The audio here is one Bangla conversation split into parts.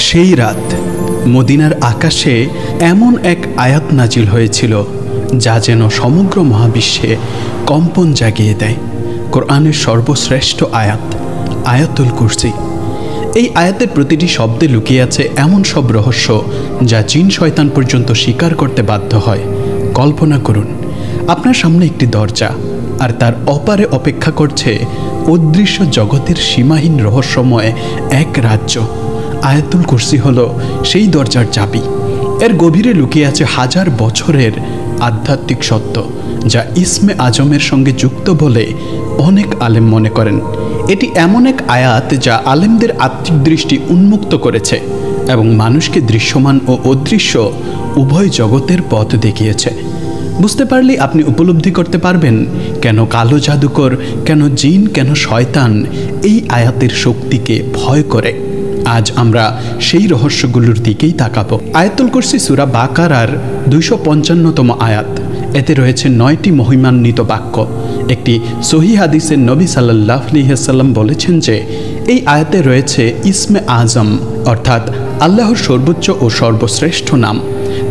সেই রাত মদিনার আকাশে এমন এক আয়াত নাজিল হয়েছিল যা যেন সমগ্র মহাবিশ্বে কম্পন জাগিয়ে দেয়। কোরআনের সর্বশ্রেষ্ঠ আয়াত আয়াতুল কুরসি। এই আয়াতের প্রতিটি শব্দে লুকিয়ে আছে এমন সব রহস্য যা জিন শয়তান পর্যন্ত স্বীকার করতে বাধ্য হয়। কল্পনা করুন, আপনার সামনে একটি দরজা, আর তার অপারে অপেক্ষা করছে অদৃশ্য জগতের সীমাহীন রহস্যময় এক রাজ্য। আয়াতুল কুরসি হলো সেই দরজার চাবি। এর গভীরে লুকিয়ে আছে হাজার বছরের আধ্যাত্মিক সত্য, যা ইসমে আজমের সঙ্গে যুক্ত বলে অনেক আলেম মনে করেন। এটি এমন এক আয়াত যা আলেমদের আত্মিক দৃষ্টি উন্মুক্ত করেছে এবং মানুষকে দৃশ্যমান ও অদৃশ্য উভয় জগতের পথ দেখিয়েছে। বুঝতে পারলেই আপনি উপলব্ধি করতে পারবেন কেন কালো জাদুকর, কেন জিন, কেন শয়তান এই আয়াতের শক্তিকে ভয় করে। আজ আমরা সেই রহস্যগুলোর দিকেই তাকাবো। আয়াতুল কুরসি সূরা বাকারার 255তম আয়াত। এতে রয়েছে 9টি মহিমান্বিত বাক্য। একটি সহিহ হাদিসে নবী সাল্লাল্লাহু আলাইহি ওয়াসাল্লাম বলেছেন যে এই আয়াতে রয়েছে ইসমে আজম, অর্থাৎ আল্লাহর সর্বোচ্চ ও সর্বশ্রেষ্ঠ নাম।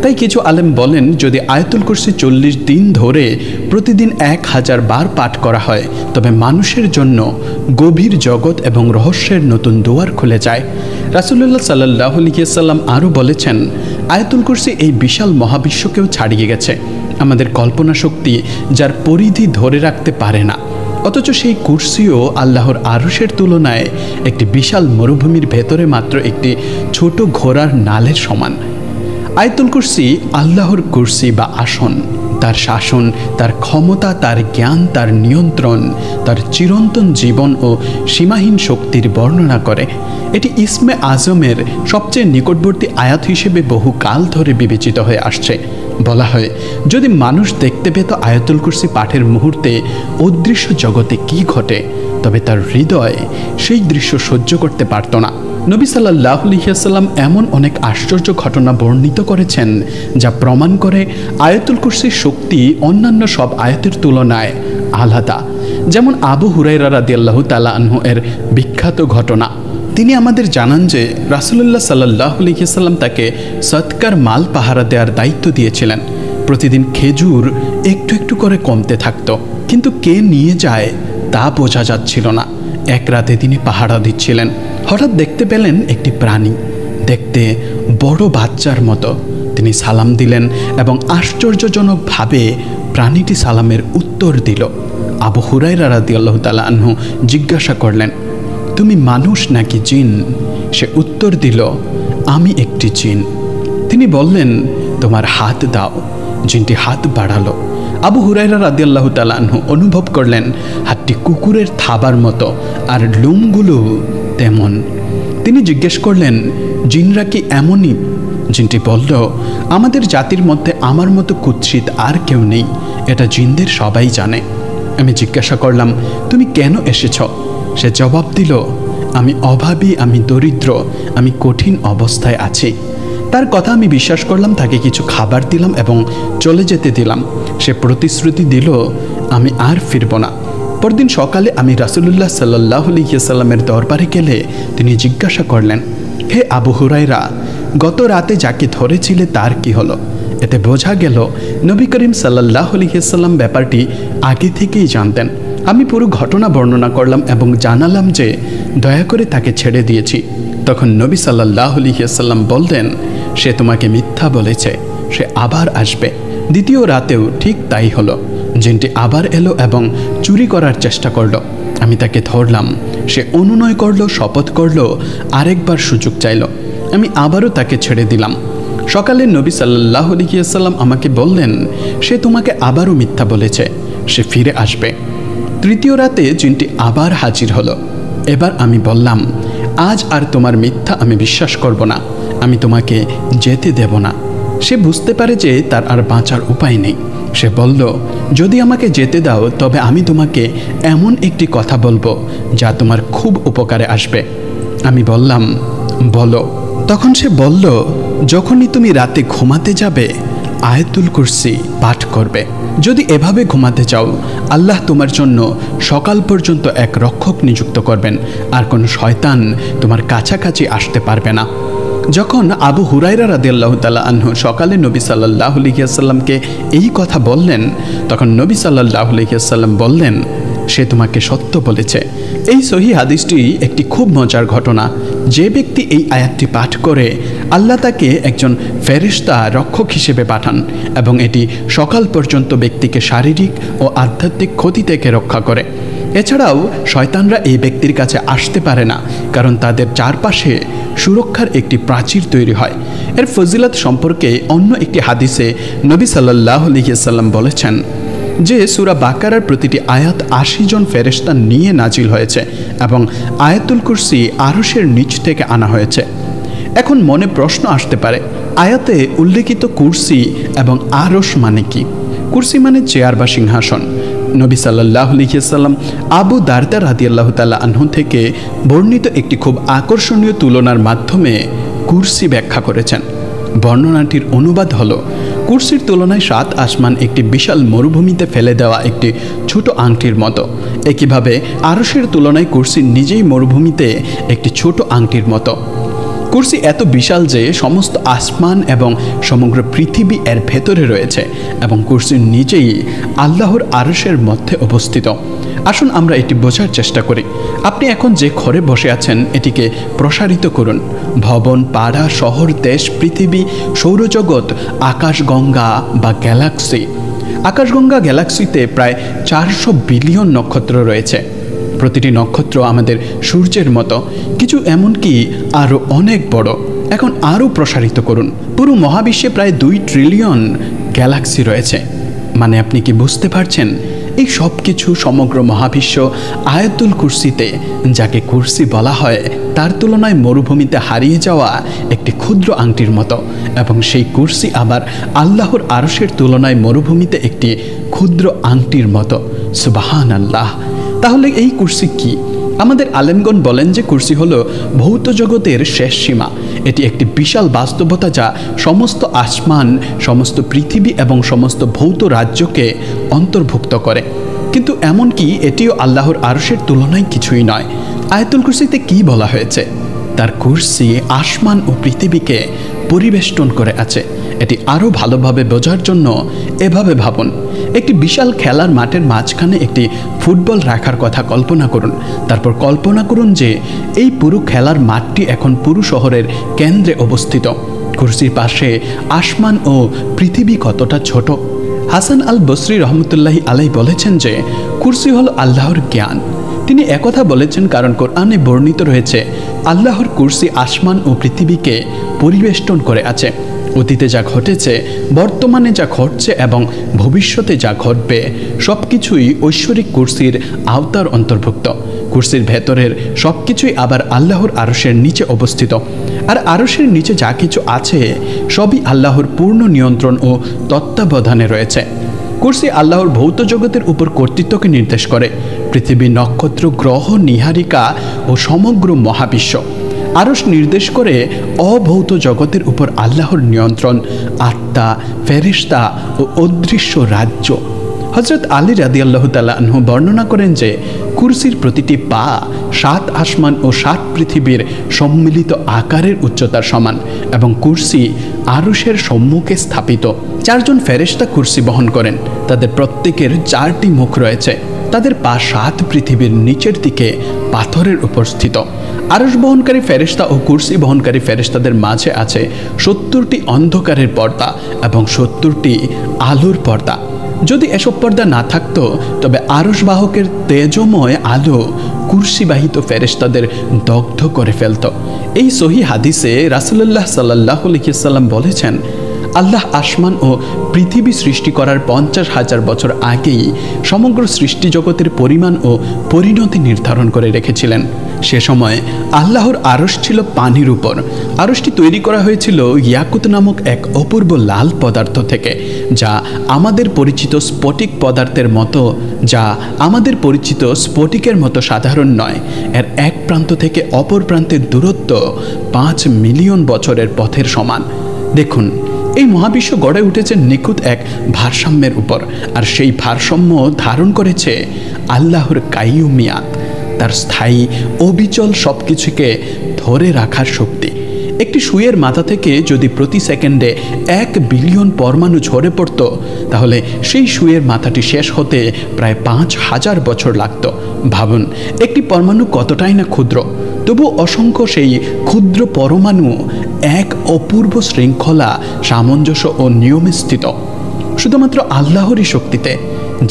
তাই কিছু আলেম বলেন, যদি আয়াতুল কুরসি 40 দিন ধরে প্রতিদিন 1000 বার পাঠ করা হয় তবে মানুষের জন্য গভীর জগৎ এবং রহস্যের নতুন দুয়ার খুলে যায়। রাসূলুল্লাহ সাল্লাল্লাহু আলাইহি ওয়াসাল্লাম আরও বলেছেন, আয়াতুল কুরসি এই বিশাল মহাবিশ্বকেও ছাড়িয়ে গেছে। আমাদের কল্পনা শক্তি যার পরিধি ধরে রাখতে পারে না, অথচ সেই কুরসিও আল্লাহর আরশের তুলনায় একটি বিশাল মরুভূমির ভেতরে মাত্র একটি ছোট ঘোড়ার নালের সমান। আয়াতুল কুরসি আল্লাহর কুরসি বা আসন, তার শাসন, তার ক্ষমতা, তার জ্ঞান, তার নিয়ন্ত্রণ, তার চিরন্তন জীবন ও সীমাহীন শক্তির বর্ণনা করে। এটি ইসমে আজমের সবচেয়ে নিকটবর্তী আয়াত হিসেবে বহু কাল ধরে বিবেচিত হয়ে আসছে। বলা হয়, যদি মানুষ দেখতে পেত আয়াতুল কুরসি পাঠের মুহূর্তে অদৃশ্য জগতে কি ঘটে, তবে তার হৃদয় সেই দৃশ্য সহ্য করতে পারত না। নবী সাল্লাল্লাহু আলাইহি ওয়াসাল্লাম এমন অনেক আশ্চর্য ঘটনা বর্ণিত করেছেন যা প্রমাণ করে আয়াতুল কুরসির শক্তি অন্যান্য সব আয়াতের তুলনায় আলাদা। যেমন আবু হুরায়রা রাদিয়াল্লাহু তাআলা আনহু এর বিখ্যাত ঘটনা। তিনি আমাদের জানান যে রাসূলুল্লাহ সাল্লাল্লাহু আলাইহি ওয়াসাল্লাম তাকে সদকার মাল পাহারা দেওয়ার দায়িত্ব দিয়েছিলেন। প্রতিদিন খেজুর একটু একটু করে কমতে থাকত, কিন্তু কে নিয়ে যায় তা বোঝা যাচ্ছিল না। এক রাতে তিনি পাহারা দিচ্ছিলেন, হঠাৎ দেখতে পেলেন একটি প্রাণী, দেখতে বড় বাচ্চার মতো। তিনি সালাম দিলেন এবং আশ্চর্যজনকভাবে প্রাণীটি সালামের উত্তর দিল। আবু হুরায়রা রাদিয়াল্লাহু তাআলা আনহু জিজ্ঞাসা করলেন, তুমি মানুষ নাকি জিন? সে উত্তর দিল, আমি একটি জিন। তিনি বললেন, তোমার হাত দাও। জিনটি হাত বাড়ালো। আবু হুরায়রা রাদিয়াল্লাহু তাআলা আনহু অনুভব করলেন হাতটি কুকুরের থাবার মতো, আর লোমগুলো তেমন। তিনি জিজ্ঞেস করলেন, জিনরা কি এমনই? জিনটি বলল, আমাদের জাতির মধ্যে আমার মতো কুৎসিত আর কেউ নেই, এটা জিনদের সবাই জানে। আমি জিজ্ঞাসা করলাম, তুমি কেন এসেছ? সে জবাব দিল, আমি অভাবী, আমি দরিদ্র, আমি কঠিন অবস্থায় আছি। তার কথা আমি বিশ্বাস করলাম, তাকে কিছু খাবার দিলাম এবং চলে যেতে দিলাম। সে প্রতিশ্রুতি দিল, আমি আর ফিরব না। পরদিন সকালে আমি রাসূলুল্লাহ সাল্লাল্লাহু আলাইহি ওয়াসাল্লামের দরবারে গেলে তিনি জিজ্ঞাসা করলেন, হে আবু হুরায়রা, গত রাতে যাকে ধরেছিলে তার কি হলো? এতে বোঝা গেল নবী করিম সাল্লাল্লাহু আলাইহি ওয়াসাল্লাম ব্যাপারটি আগে থেকেই জানতেন। আমি পুরো ঘটনা বর্ণনা করলাম এবং জানালাম যে দয়া করে তাকে ছেড়ে দিয়েছি। তখন নবী সাল্লাল্লাহু আলাইহি ওয়াসাল্লাম বললেন, সে তোমাকে মিথ্যা বলেছে, সে আবার আসবে। দ্বিতীয় রাতেও ঠিক তাই হলো। জিনটি আবার এলো এবং চুরি করার চেষ্টা করলো। আমি তাকে ধরলাম। সে অনুনয় করলো, শপথ করলো, আরেকবার সুযোগ চাইল। আমি আবারও তাকে ছেড়ে দিলাম। সকালে নবী সাল্লাল্লাহু আলাইহি ওয়াসাল্লাম আমাকে বললেন, সে তোমাকে আবারও মিথ্যা বলেছে, সে ফিরে আসবে। তৃতীয় রাতে জিনটি আবার হাজির হলো। এবার আমি বললাম, আজ আর তোমার মিথ্যা আমি বিশ্বাস করব না, আমি তোমাকে যেতে দেব না। সে বুঝতে পারে যে তার আর বাঁচার উপায় নেই। সে বলল, যদি আমাকে যেতে দাও তবে আমি তোমাকে এমন একটি কথা বলবো যা তোমার খুব উপকারে আসবে। আমি বললাম, বলো। তখন সে বলল, যখনই তুমি রাতে ঘুমাতে যাবে আয়াতুল কুরসি পাঠ করবে। যদি এভাবে ঘুমাতে চাও, আল্লাহ তোমার জন্য সকাল পর্যন্ত এক রক্ষক নিযুক্ত করবেন, আর কোনো শয়তান তোমার কাছাকাছি আসতে পারবে না। যখন আবু হুরায়রা রাদিয়াল্লাহু তাআলা আনহু সকালে নবী সাল্লাল্লাহু আলাইহি ওয়াসাল্লামকে এই কথা বললেন, তখন নবী সাল্লাল্লাহু আলাইহি ওয়াসাল্লাম বললেন, সে তোমাকে সত্য বলেছে। এই সহিহ হাদিসটি একটি খুব মজার ঘটনা। যে ব্যক্তি এই আয়াতটি পাঠ করে, আল্লাহ তাকে একজন ফেরেশতা রক্ষক হিসেবে পাঠান এবং এটি সকাল পর্যন্ত ব্যক্তিকে শারীরিক ও আধ্যাত্মিক ক্ষতি থেকে রক্ষা করে। এছাড়াও শয়তানরা এই ব্যক্তির কাছে আসতে পারে না, কারণ তাদের চারপাশে সুরক্ষার একটি প্রাচীর তৈরি হয়। এর ফজিলত সম্পর্কে অন্য একটি হাদিসে নবী সাল্লাল্লাহু আলাইহি ওয়াসাল্লাম বলেছেন যে সূরা বাকারার প্রতিটি আয়াত ৮০ জন ফেরেশতা নিয়ে নাজিল হয়েছে এবং আয়াতুল কুরসি আরশের নিচ থেকে আনা হয়েছে। এখন মনে প্রশ্ন আসতে পারে, আয়াতে উল্লেখিত কুরসি এবং আরশ মানে কি? কুরসি মানে চেয়ার বা সিংহাসন। নবী সাল্লাল্লাহু আলাইহি ওয়াসাল্লাম আবু দারদা রাদিয়াল্লাহু তাআলা আনহু থেকে বর্ণিত একটি খুব আকর্ষণীয় তুলনার মাধ্যমে কুরসি ব্যাখ্যা করেছেন। বর্ণনাটির অনুবাদ হলো, কুরসির তুলনায় ৭ আসমান একটি বিশাল মরুভূমিতে ফেলে দেওয়া একটি ছোট আংটির মতো। একইভাবে আরশের তুলনায় কুরসি নিজেই মরুভূমিতে একটি ছোট আংটির মতো। কুরসি এত বিশাল যে সমস্ত আসমান এবং সমগ্র পৃথিবী এর ভেতরে রয়েছে এবং কুরসি নিজেই আল্লাহর আরশের মধ্যে অবস্থিত। আসুন আমরা এটি বোঝার চেষ্টা করি। আপনি এখন যে ঘরে বসে আছেন এটিকে প্রসারিত করুন। ভবন, পাড়া, শহর, দেশ, পৃথিবী, সৌরজগৎ, আকাশগঙ্গা বা গ্যালাক্সি। আকাশগঙ্গা গ্যালাক্সিতে প্রায় ৪০০ বিলিয়ন নক্ষত্র রয়েছে। প্রতিটি নক্ষত্র আমাদের সূর্যের মতো, কিছু এমনকি আরও অনেক বড়। এখন আরও প্রসারিত করুন। পুরো মহাবিশ্বে প্রায় ২ ট্রিলিয়ন গ্যালাক্সি রয়েছে। মানে আপনি কি বুঝতে পারছেন? এই সব কিছু সমগ্র মহাবিশ্ব আয়াতুল কুরসিতে, যাকে কুরসি বলা হয়, তার তুলনায় মরুভূমিতে হারিয়ে যাওয়া একটি ক্ষুদ্র আংটির মতো। এবং সেই কুরসি আবার আল্লাহর আরশের তুলনায় মরুভূমিতে একটি ক্ষুদ্র আংটির মতো। সুবহানাল্লাহ! তাহলে এই কুরসি কি? আমাদের আলেমগণ বলেন যে কুরসি হলো ভৌত জগতের শেষ সীমা। এটি একটি বিশাল বাস্তবতা যা সমস্ত আসমান, সমস্ত পৃথিবী এবং সমস্ত ভৌত রাজ্যকে অন্তর্ভুক্ত করে। কিন্তু এমনকি এটিও আল্লাহর আরশের তুলনায় কিছুই নয়। আয়াতুল কুরসিতে কি বলা হয়েছে? তার কুরসি আসমান ও পৃথিবীকে পরিবেষ্টন করে আছে। এটি আরও ভালোভাবে বোঝার জন্য এভাবে ভাবুন, একটি বিশাল খেলার মাঠের মাঝখানে একটি ফুটবল রাখার কথা কল্পনা করুন। তারপর কল্পনা করুন যে এই পুরো খেলার মাঠটি এখন পুরো শহরের কেন্দ্রে অবস্থিত। কুরসির পাশে আসমান ও পৃথিবী কতটা ছোট। হাসান আল বসরি রহমতুল্লাহি আলাইহি বলেছেন যে কুরসি হলো আল্লাহর জ্ঞান। তিনি একথা বলেছেন কারণ কোরআনে বর্ণিত রয়েছে আল্লাহর কুরসি আসমান ও পৃথিবীকে পরিবেষ্টন করে আছে। অতীতে যা ঘটেছে, বর্তমানে যা ঘটছে এবং ভবিষ্যতে যা ঘটবে সব কিছুই ঐশ্বরিক কুরসির আওতার অন্তর্ভুক্ত। কুরসির ভেতরের সব কিছুই আবার আল্লাহর আরশের নিচে অবস্থিত। আর আরশের নিচে যা কিছু আছে সবই আল্লাহর পূর্ণ নিয়ন্ত্রণ ও তত্ত্বাবধানে রয়েছে। কুরসি আল্লাহর ভৌত জগতের উপর কর্তৃত্বকে নির্দেশ করে। পৃথিবী, নক্ষত্র, গ্রহ, নীহারিকা ও সমগ্র মহাবিশ্ব। আরশ নির্দেশ করে অভৌত জগতের উপর আল্লাহর নিয়ন্ত্রণ, আত্মা, ফেরেশতা ও অদৃশ্য রাজ্য। হযরত আলী রাদিয়াল্লাহু তাআলা আনহু বর্ণনা করেন যে কুরসির প্রতিটি পা ৭ আসমান ও ৭ পৃথিবীর সম্মিলিত আকারের উচ্চতার সমান এবং কুরসি আরশের সম্মুখে স্থাপিত। ৪ জন ফেরেশতা কুরসি বহন করেন। তাদের প্রত্যেকের ৪টি মুখ রয়েছে। তাদের পা ৭ পৃথিবীর নিচের দিকে পাথরের উপর স্থিত। আরশ বহনকারী ফেরেশতা ও কুরসি বহনকারী ফেরেশতাদের মাঝে আছে ৭০টি অন্ধকারের পর্দা এবং ৭০টি আলোর পর্দা। যদি এসব পর্দা না থাকতো তবে আরশ বাহকের তেজময় আলো কুরসিবাহিত ফেরেশতাদের দগ্ধ করে ফেলত। এই সহিহ হাদিসে রাসূলুল্লাহ সাল্লাল্লাহু আলাইহি ওয়াসাল্লাম বলেছেন, আল্লাহ আসমান ও পৃথিবী সৃষ্টি করার ৫০,০০০ বছর আগেই সমগ্র সৃষ্টি জগতের পরিমাণ ও পরিণতি নির্ধারণ করে রেখেছিলেন। সে সময় আল্লাহর আরশ ছিল পানির উপর। আরশটি তৈরি করা হয়েছিল ইয়াকুত নামক এক অপূর্ব লাল পদার্থ থেকে, যা আমাদের পরিচিত স্ফটিকের মতো সাধারণ নয়। এর এক প্রান্ত থেকে অপর প্রান্তের দূরত্ব ৫ মিলিয়ন বছরের পথের সমান। দেখুন, এই মহাবিশ্ব গড়ে উঠেছে নিখুঁত এক ভারসাম্যের উপর, আর সেই ভারসাম্য ধারণ করেছে আল্লাহর কাইয়ুমিয়াত, তার স্থায়ী অবিচল সব কিছুকে ধরে রাখার শক্তি। একটি সুইয়ের মাথা থেকে যদি প্রতি সেকেন্ডে 1 বিলিয়ন পরমাণু ঝরে পড়ত, তাহলে সেই সুইয়ের মাথাটি শেষ হতে প্রায় 5000 বছর লাগত। ভাবুন, একটি পরমাণু কতটাই না ক্ষুদ্র, তবু অসংখ্য সেই ক্ষুদ্র পরমাণু এক অপূর্ব শৃঙ্খলা, সামঞ্জস্য ও নিয়মে স্থিত। শুধুমাত্র আল্লাহরই শক্তিতে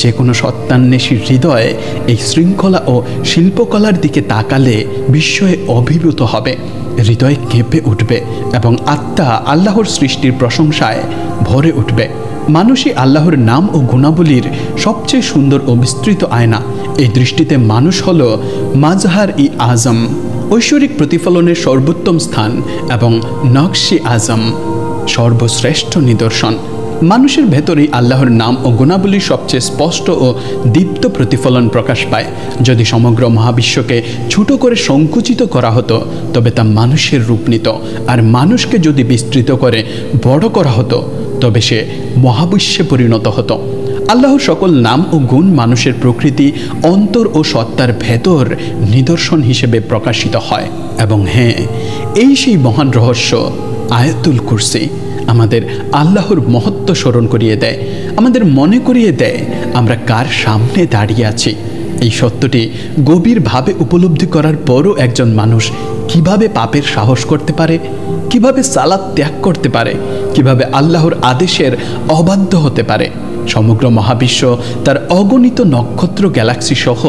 যে কোনো সত্যান্বেষীর হৃদয়ে এই শৃঙ্খলা ও শিল্পকলার দিকে তাকালে বিস্ময়ে অভিভূত হবে, হৃদয় কেঁপে উঠবে এবং আত্মা আল্লাহর সৃষ্টির প্রশংসায় ভরে উঠবে। মানুষই আল্লাহর নাম ও গুণাবলীর সবচেয়ে সুন্দর ও বিস্তৃত আয়না। এই দৃষ্টিতে মানুষ হল মাজহার ই আজম, ঐশ্বরিক প্রতিফলনের সর্বোত্তম স্থান, এবং নকশি আজম, সর্বশ্রেষ্ঠ নিদর্শন। মানুষের ভেতরেই আল্লাহর নাম ও গুণাবলীর সবচেয়ে স্পষ্ট ও দীপ্ত প্রতিফলন প্রকাশ পায়। যদি সমগ্র মহাবিশ্বকে ছোট করে সংকুচিত করা হতো, তবে তা মানুষের রূপ নিত, আর মানুষকে যদি বিস্তৃত করে বড় করা হতো, তবে সে মহাবিশ্বে পরিণত হতো। আল্লাহর সকল নাম ও গুণ মানুষের প্রকৃতি, অন্তর ও সত্তার ভেতর নিদর্শন হিসেবে প্রকাশিত হয়। এবং হ্যাঁ, এই সেই মহান রহস্য আয়াতুল কুরসি আমাদের আল্লাহর মহত্ব স্মরণ করিয়ে দেয়, আমাদের মনে করিয়ে দেয় আমরা কার সামনে দাঁড়িয়ে আছি। এই সত্যটি গভীরভাবে উপলব্ধি করার পরও একজন মানুষ কিভাবে পাপের সাহস করতে পারে, কিভাবে সালাত ত্যাগ করতে পারে, কিভাবে আল্লাহর আদেশের অবাধ্য হতে পারে। সমগ্র মহাবিশ্ব তার অগণিত নক্ষত্র, গ্যালাক্সি সহ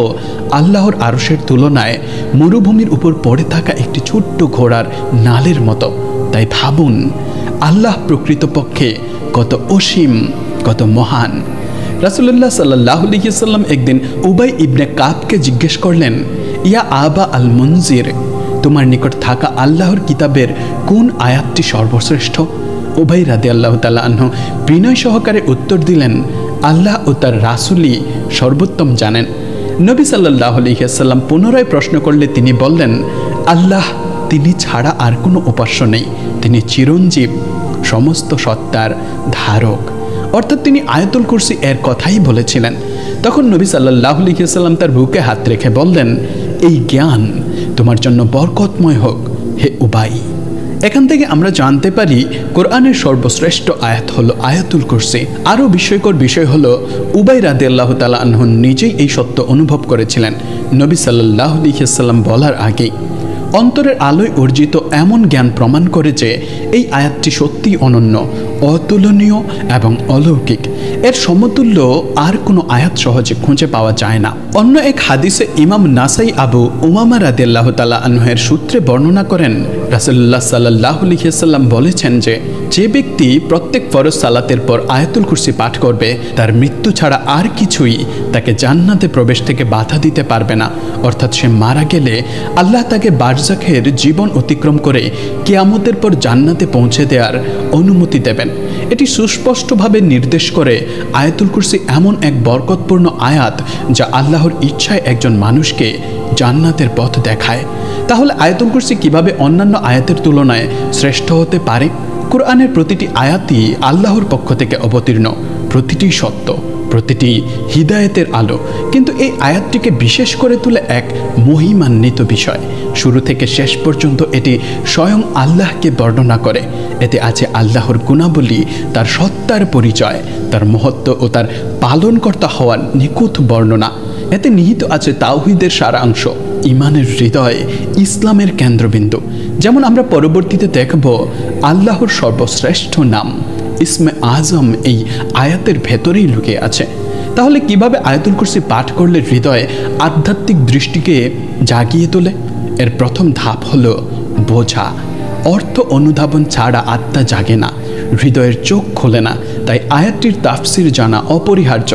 আল্লাহর আরশের তুলনায় মরুভূমির উপর পড়ে থাকা একটি ছোট্ট ঘোড়ার নালের মতো। তাই ভাবুন, আল্লাহ প্রকৃতপক্ষে কত অসীম, কত মহান। রাসূলুল্লাহ সাল্লাল্লাহু আলাইহি ওয়াসাল্লাম একদিন উবাই ইবনে কাবকে জিজ্ঞেস করলেন, ইয়া আবা আল মুনজির, তোমার নিকট থাকা আল্লাহর কিতাবের কোন আয়াতটি সর্বশ্রেষ্ঠ? উবাই রাদিয়াল্লাহু তাআলা আনহু বিনয় সহকারে উত্তর দিলেন, আল্লাহ ও তার রাসূলই সর্বোত্তম জানেন। নবী সাল্লাল্লাহু আলাইহি ওয়াসাল্লাম পুনরায় প্রশ্ন করলে তিনি বললেন, আল্লাহ, তিনি ছাড়া আর কোনো উপাস্য নেই, তিনি চিরঞ্জীব, সমস্ত সত্তার ধারক। অর্থাৎ তিনি আয়াতুল কুরসি এর কথাই বলেছিলেন। তখন নবী সাল্লাল্লাহু আলাইহি ওয়াসাল্লাম তার বুকে হাত রেখে বললেন, এই জ্ঞান তোমার জন্য বরকতময় হোক হে উবাই। এখান থেকে আমরা জানতে পারি কোরআনের সর্বশ্রেষ্ঠ আয়াত হলো আয়াতুল কুরসি। আরও বিস্ময়কর বিষয় হলো উবাই রাদিয়াল্লাহু তাআলা আনহু নিজেই এই সত্য অনুভব করেছিলেন নবী সাল্লাল্লাহু আলাইহি ওয়াসাল্লাম বলার আগেই। অন্তরের আলোয় অর্জিত এমন জ্ঞান প্রমাণ করে যে এই আয়াতটি সত্যিই অনন্য, অতুলনীয় এবং অলৌকিক। এর সমতুল্য আর কোনো আয়াত সহজে খুঁজে পাওয়া যায় না। অন্য এক হাদিসে ইমাম নাসাই আবু উমামা রাদিয়াল্লাহু তাআলা আনহুর সূত্রে বর্ণনা করেন, রাসূলুল্লাহ সাল্লাল্লাহু আলাইহি ওয়াসাল্লাম বলেছেন যে ব্যক্তি প্রত্যেক ফরজ সালাতের পর আয়াতুল কুরসি পাঠ করবে, তার মৃত্যু ছাড়া আর কিছুই তাকে জান্নাতে প্রবেশ থেকে বাধা দিতে পারবে না। অর্থাৎ সে মারা গেলে আল্লাহ তাকে বারজাখের জীবন অতিক্রম করে কিয়ামতের পর জান্নাতে পৌঁছে দেওয়ার অনুমতি দেবেন। এটি সুস্পষ্টভাবে নির্দেশ করে আয়াতুল কুরসি এমন এক বরকতপূর্ণ আয়াত যা আল্লাহর ইচ্ছায় একজন মানুষকে জান্নাতের পথ দেখায়। তাহলে আয়াতুল কুরসি কিভাবে অন্যান্য আয়াতের তুলনায় শ্রেষ্ঠ হতে পারে? কোরআনের প্রতিটি আয়াতই আল্লাহর পক্ষ থেকে অবতীর্ণ, প্রতিটি সত্য, প্রতিটি হিদায়েতের আলো। কিন্তু এই আয়াতটিকে বিশেষ করে তুলে এক মহিমান্বিত বিষয়। শুরু থেকে শেষ পর্যন্ত এটি স্বয়ং আল্লাহকে বর্ণনা করে। এতে আছে আল্লাহর গুণাবলী, তার সত্তার পরিচয়, তার মহত্ব ও তার পালনকর্তা হওয়ার নিখুঁত বর্ণনা। এতে নিহিত আছে তাওহীদের সারাংশ, ইমানের হৃদয়, ইসলামের কেন্দ্রবিন্দু। যেমন আমরা পরবর্তীতে দেখব, আল্লাহর সর্বশ্রেষ্ঠ নাম ইসমে আজম এই আয়াতের ভেতরেই লুকিয়ে আছে। তাহলে কিভাবে আয়াতুল কুরসি পাঠ করলে হৃদয়ে আধ্যাত্মিক দৃষ্টিকে জাগিয়ে তোলে? এর প্রথম ধাপ হলো বোঝা। অর্থ অনুধাবন ছাড়া আত্মা জাগে না, হৃদয়ের চোখ খোলে না। তাই আয়াতটির তাফসির জানা অপরিহার্য।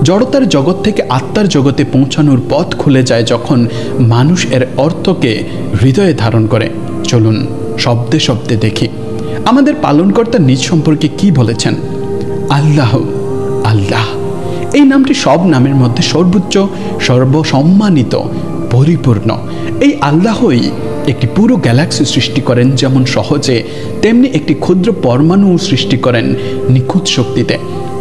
জড়তার জগৎ থেকে আত্মার জগতে পৌঁছানোর পথ খুলে যায় যখন মানুষ এর অর্থকে হৃদয়ে ধারণ করে। চলুন শব্দে শব্দে দেখি আমাদের পালনকর্তা নিজ সম্পর্কে কি বলেছেন। আল্লাহ, আল্লাহ এই নামটি সব নামের মধ্যে সর্বোচ্চ, সর্বসম্মানিত, পরিপূর্ণ। এই আল্লাহই একটি পুরো গ্যালাক্সি সৃষ্টি করেন যেমন সহজে, তেমনি একটি ক্ষুদ্র পরমাণু সৃষ্টি করেন নিখুঁত শক্তিতে।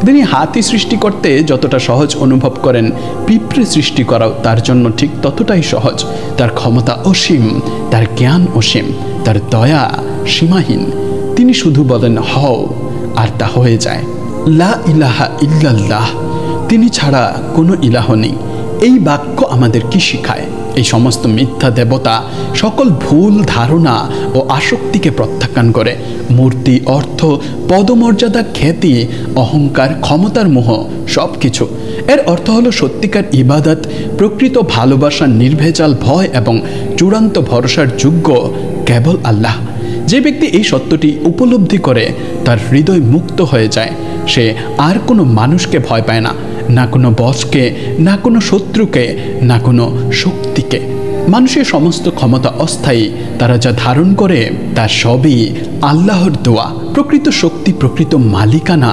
তিনি হাতি সৃষ্টি করতে যতটা সহজ অনুভব করেন, পিঁপড়ে সৃষ্টি করাও তার জন্য ঠিক ততটাই সহজ। তার ক্ষমতা অসীম, তার জ্ঞান অসীম, তার দয়া সীমাহীন। তিনি শুধু বলেন হও, আর তা হয়ে যায়। লা ইলাহা ইল্লাল্লাহ, তিনি ছাড়া কোনো ইলাহ নেই। এই বাক্য আমাদের কি শিখায়? এই সমস্ত মিথ্যা দেবতা সকল ভুল ধারণা ও আসক্তিকে প্রত্যাখ্যান করে। মূর্তি, অর্থ, পদমর্যাদা, খ্যাতি, অহংকার, ক্ষমতার মোহ, সব কিছু। এর অর্থ হলো সত্যিকার ইবাদত, প্রকৃত ভালোবাসা, নির্ভেজাল ভয় এবং চূড়ান্ত ভরসার যোগ্য কেবল আল্লাহ। যে ব্যক্তি এই সত্যটি উপলব্ধি করে তার হৃদয় মুক্ত হয়ে যায়। সে আর কোনো মানুষকে ভয় পায় না, না কোনো বসকে, না কোনো শত্রুকে, না কোনো শক্তিকে। মানুষের সমস্ত ক্ষমতা অস্থায়ী। তারা যা ধারণ করে তা সবই আল্লাহর দোয়া। প্রকৃত শক্তি, প্রকৃত মালিকানা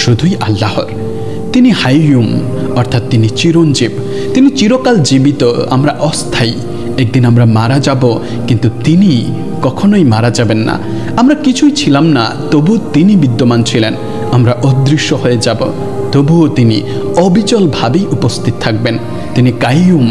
শুধুই আল্লাহর। তিনি হাইয়ুম, অর্থাৎ তিনি চিরঞ্জীব। তিনি চিরকাল জীবিত, আমরা অস্থায়ী। একদিন আমরা মারা যাব, কিন্তু তিনি কখনোই মারা যাবেন না। আমরা কিছুই ছিলাম না, তবুও তিনি বিদ্যমান ছিলেন। আমরা অদৃশ্য হয়ে যাব, তবুও তিনি অবিচলভাবেই উপস্থিত থাকবেন। তিনি কাইয়ুম,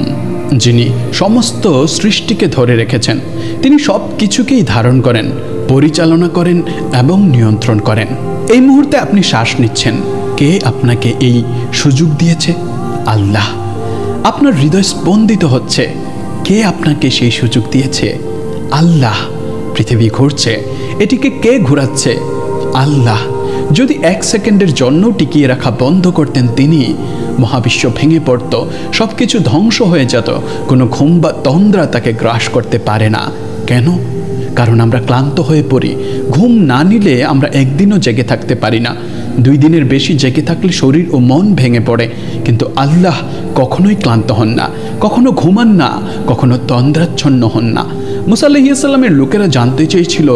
যিনি সমস্ত সৃষ্টিকে ধরে রেখেছেন। তিনি সব কিছুকেই ধারণ করেন, পরিচালনা করেন এবং নিয়ন্ত্রণ করেন। এই মুহূর্তে আপনি শ্বাস নিচ্ছেন, কে আপনাকে এই সুযোগ দিয়েছে? আল্লাহ। আপনার হৃদয় স্পন্দিত হচ্ছে, কে আপনাকে সেই সুযোগ দিয়েছে? আল্লাহ। পৃথিবী ঘুরছে, এটিকে কে ঘোরাচ্ছে? আল্লাহ। যদি 1 সেকেন্ডের জন্য টিকিয়ে রাখা বন্ধ করতেন তিনি, মহাবিশ্ব ভেঙে পড়ত, সব কিছু ধ্বংস হয়ে যেত। কোনো ঘুম বা তন্দ্রা তাকে গ্রাস করতে পারে না। কেন? কারণ আমরা ক্লান্ত হয়ে পড়ি। ঘুম না নিলে আমরা একদিনও জেগে থাকতে পারি না। 2 দিনের বেশি জেগে থাকলে শরীর ও মন ভেঙে পড়ে। কিন্তু আল্লাহ কখনোই ক্লান্ত হন না, কখনো ঘুমান না, কখনো তন্দ্রাচ্ছন্ন হন না। মুসা আলাইহিস সালামের লোকেরা জানতে চেয়েছিল,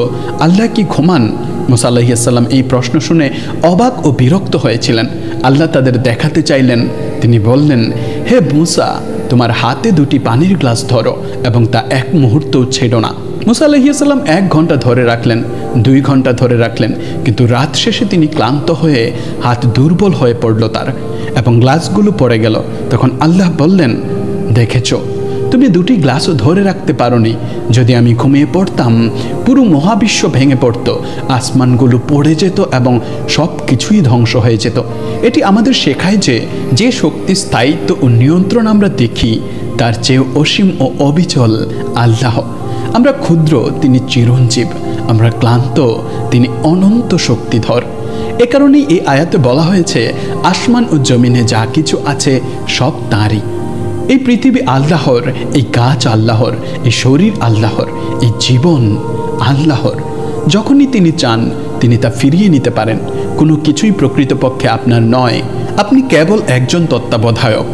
আল্লাহ কি ঘুমান? মুসা আলাইহিস সালাম এই প্রশ্ন শুনে অবাক ও বিরক্ত হয়েছিলেন। আল্লাহ তাদের দেখাতে চাইলেন। তিনি বললেন, হে মুসা, তোমার হাতে 2টি পানির গ্লাস ধরো এবং তা 1 মুহূর্তও ছেড়ো না। মুসা আলাইহিস সালাম 1 ঘন্টা ধরে রাখলেন, 2 ঘন্টা ধরে রাখলেন, কিন্তু রাত শেষে তিনি ক্লান্ত হয়ে হাত দুর্বল হয়ে পড়ল তার, এবং গ্লাসগুলো পড়ে গেল। তখন আল্লাহ বললেন, দেখেছ, তুমি 2টি গ্লাসও ধরে রাখতে পারোনি। যদি আমি ঘুমিয়ে পড়তাম, পুরো মহাবিশ্ব ভেঙে পড়ত, আসমানগুলো পড়ে যেত এবং সব কিছুই ধ্বংস হয়ে যেত। এটি আমাদের শেখায় যে, যে শক্তি, স্থায়িত্ব ও নিয়ন্ত্রণ আমরা দেখি, তার চেয়ে অসীম ও অবিচল আল্লাহ। আমরা ক্ষুদ্র, তিনি চিরঞ্জীব। আমরা ক্লান্ত, তিনি অনন্ত শক্তিধর। এ কারণেই এই আয়াতে বলা হয়েছে, আসমান ও জমিনে যা কিছু আছে সব তাঁরই। এই পৃথিবী আল্লাহর, এই গাছ আল্লাহর, এই শরীর আল্লাহর, এই জীবন আল্লাহর। যখনই তিনি চান, তিনি তা ফিরিয়ে নিতে পারেন। কোনো কিছুই প্রকৃতপক্ষে আপনার নয়। আপনি কেবল একজন তত্ত্বাবধায়ক।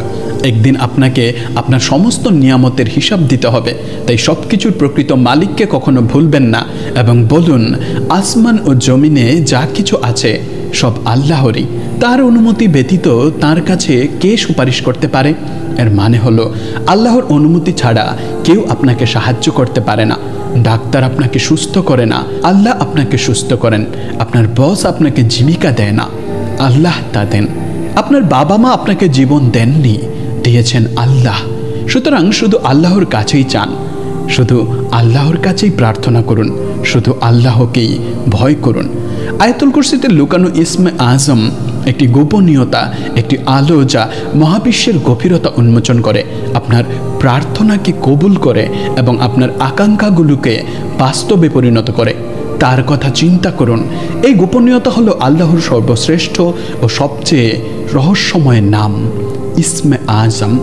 একদিন আপনাকে আপনার সমস্ত নিয়ামতের হিসাব দিতে হবে। তাই সব কিছুর প্রকৃত মালিককে কখনো ভুলবেন না এবং বলুন, আসমান ও জমিনে যা কিছু আছে সব আল্লাহরই। তার অনুমতি ব্যতীত তার কাছে কে সুপারিশ করতে পারে? এর মানে হলো, আল্লাহর অনুমতি ছাড়া কেউ আপনাকে সাহায্য করতে পারে না। ডাক্তার আপনাকে সুস্থ করে না, আল্লাহ আপনাকে সুস্থ করেন। আপনার বস আপনাকে জীবিকা দেয় না, আল্লাহ তা দেন। আপনার বাবা মা আপনাকে জীবন দেননি, দিয়েছেন আল্লাহ। সুতরাং শুধু আল্লাহর কাছেই চান, শুধু আল্লাহর কাছেই প্রার্থনা করুন, শুধু আল্লাহকেই ভয় করুন। আয়াতুল কুরসিতে লুকানো ইসমে আজম একটি গোপনীয়তা, একটি আলো যা মহাবিশ্বের গভীরতা উন্মোচন করে, আপনার প্রার্থনাকে কবুল করে এবং আপনার আকাঙ্ক্ষাগুলোকে বাস্তবে পরিণত করে। তার কথা চিন্তা করুন। এই গোপনীয়তা হলো আল্লাহর সর্বশ্রেষ্ঠ ও সবচেয়ে রহস্যময় নাম, ইসমে আজম।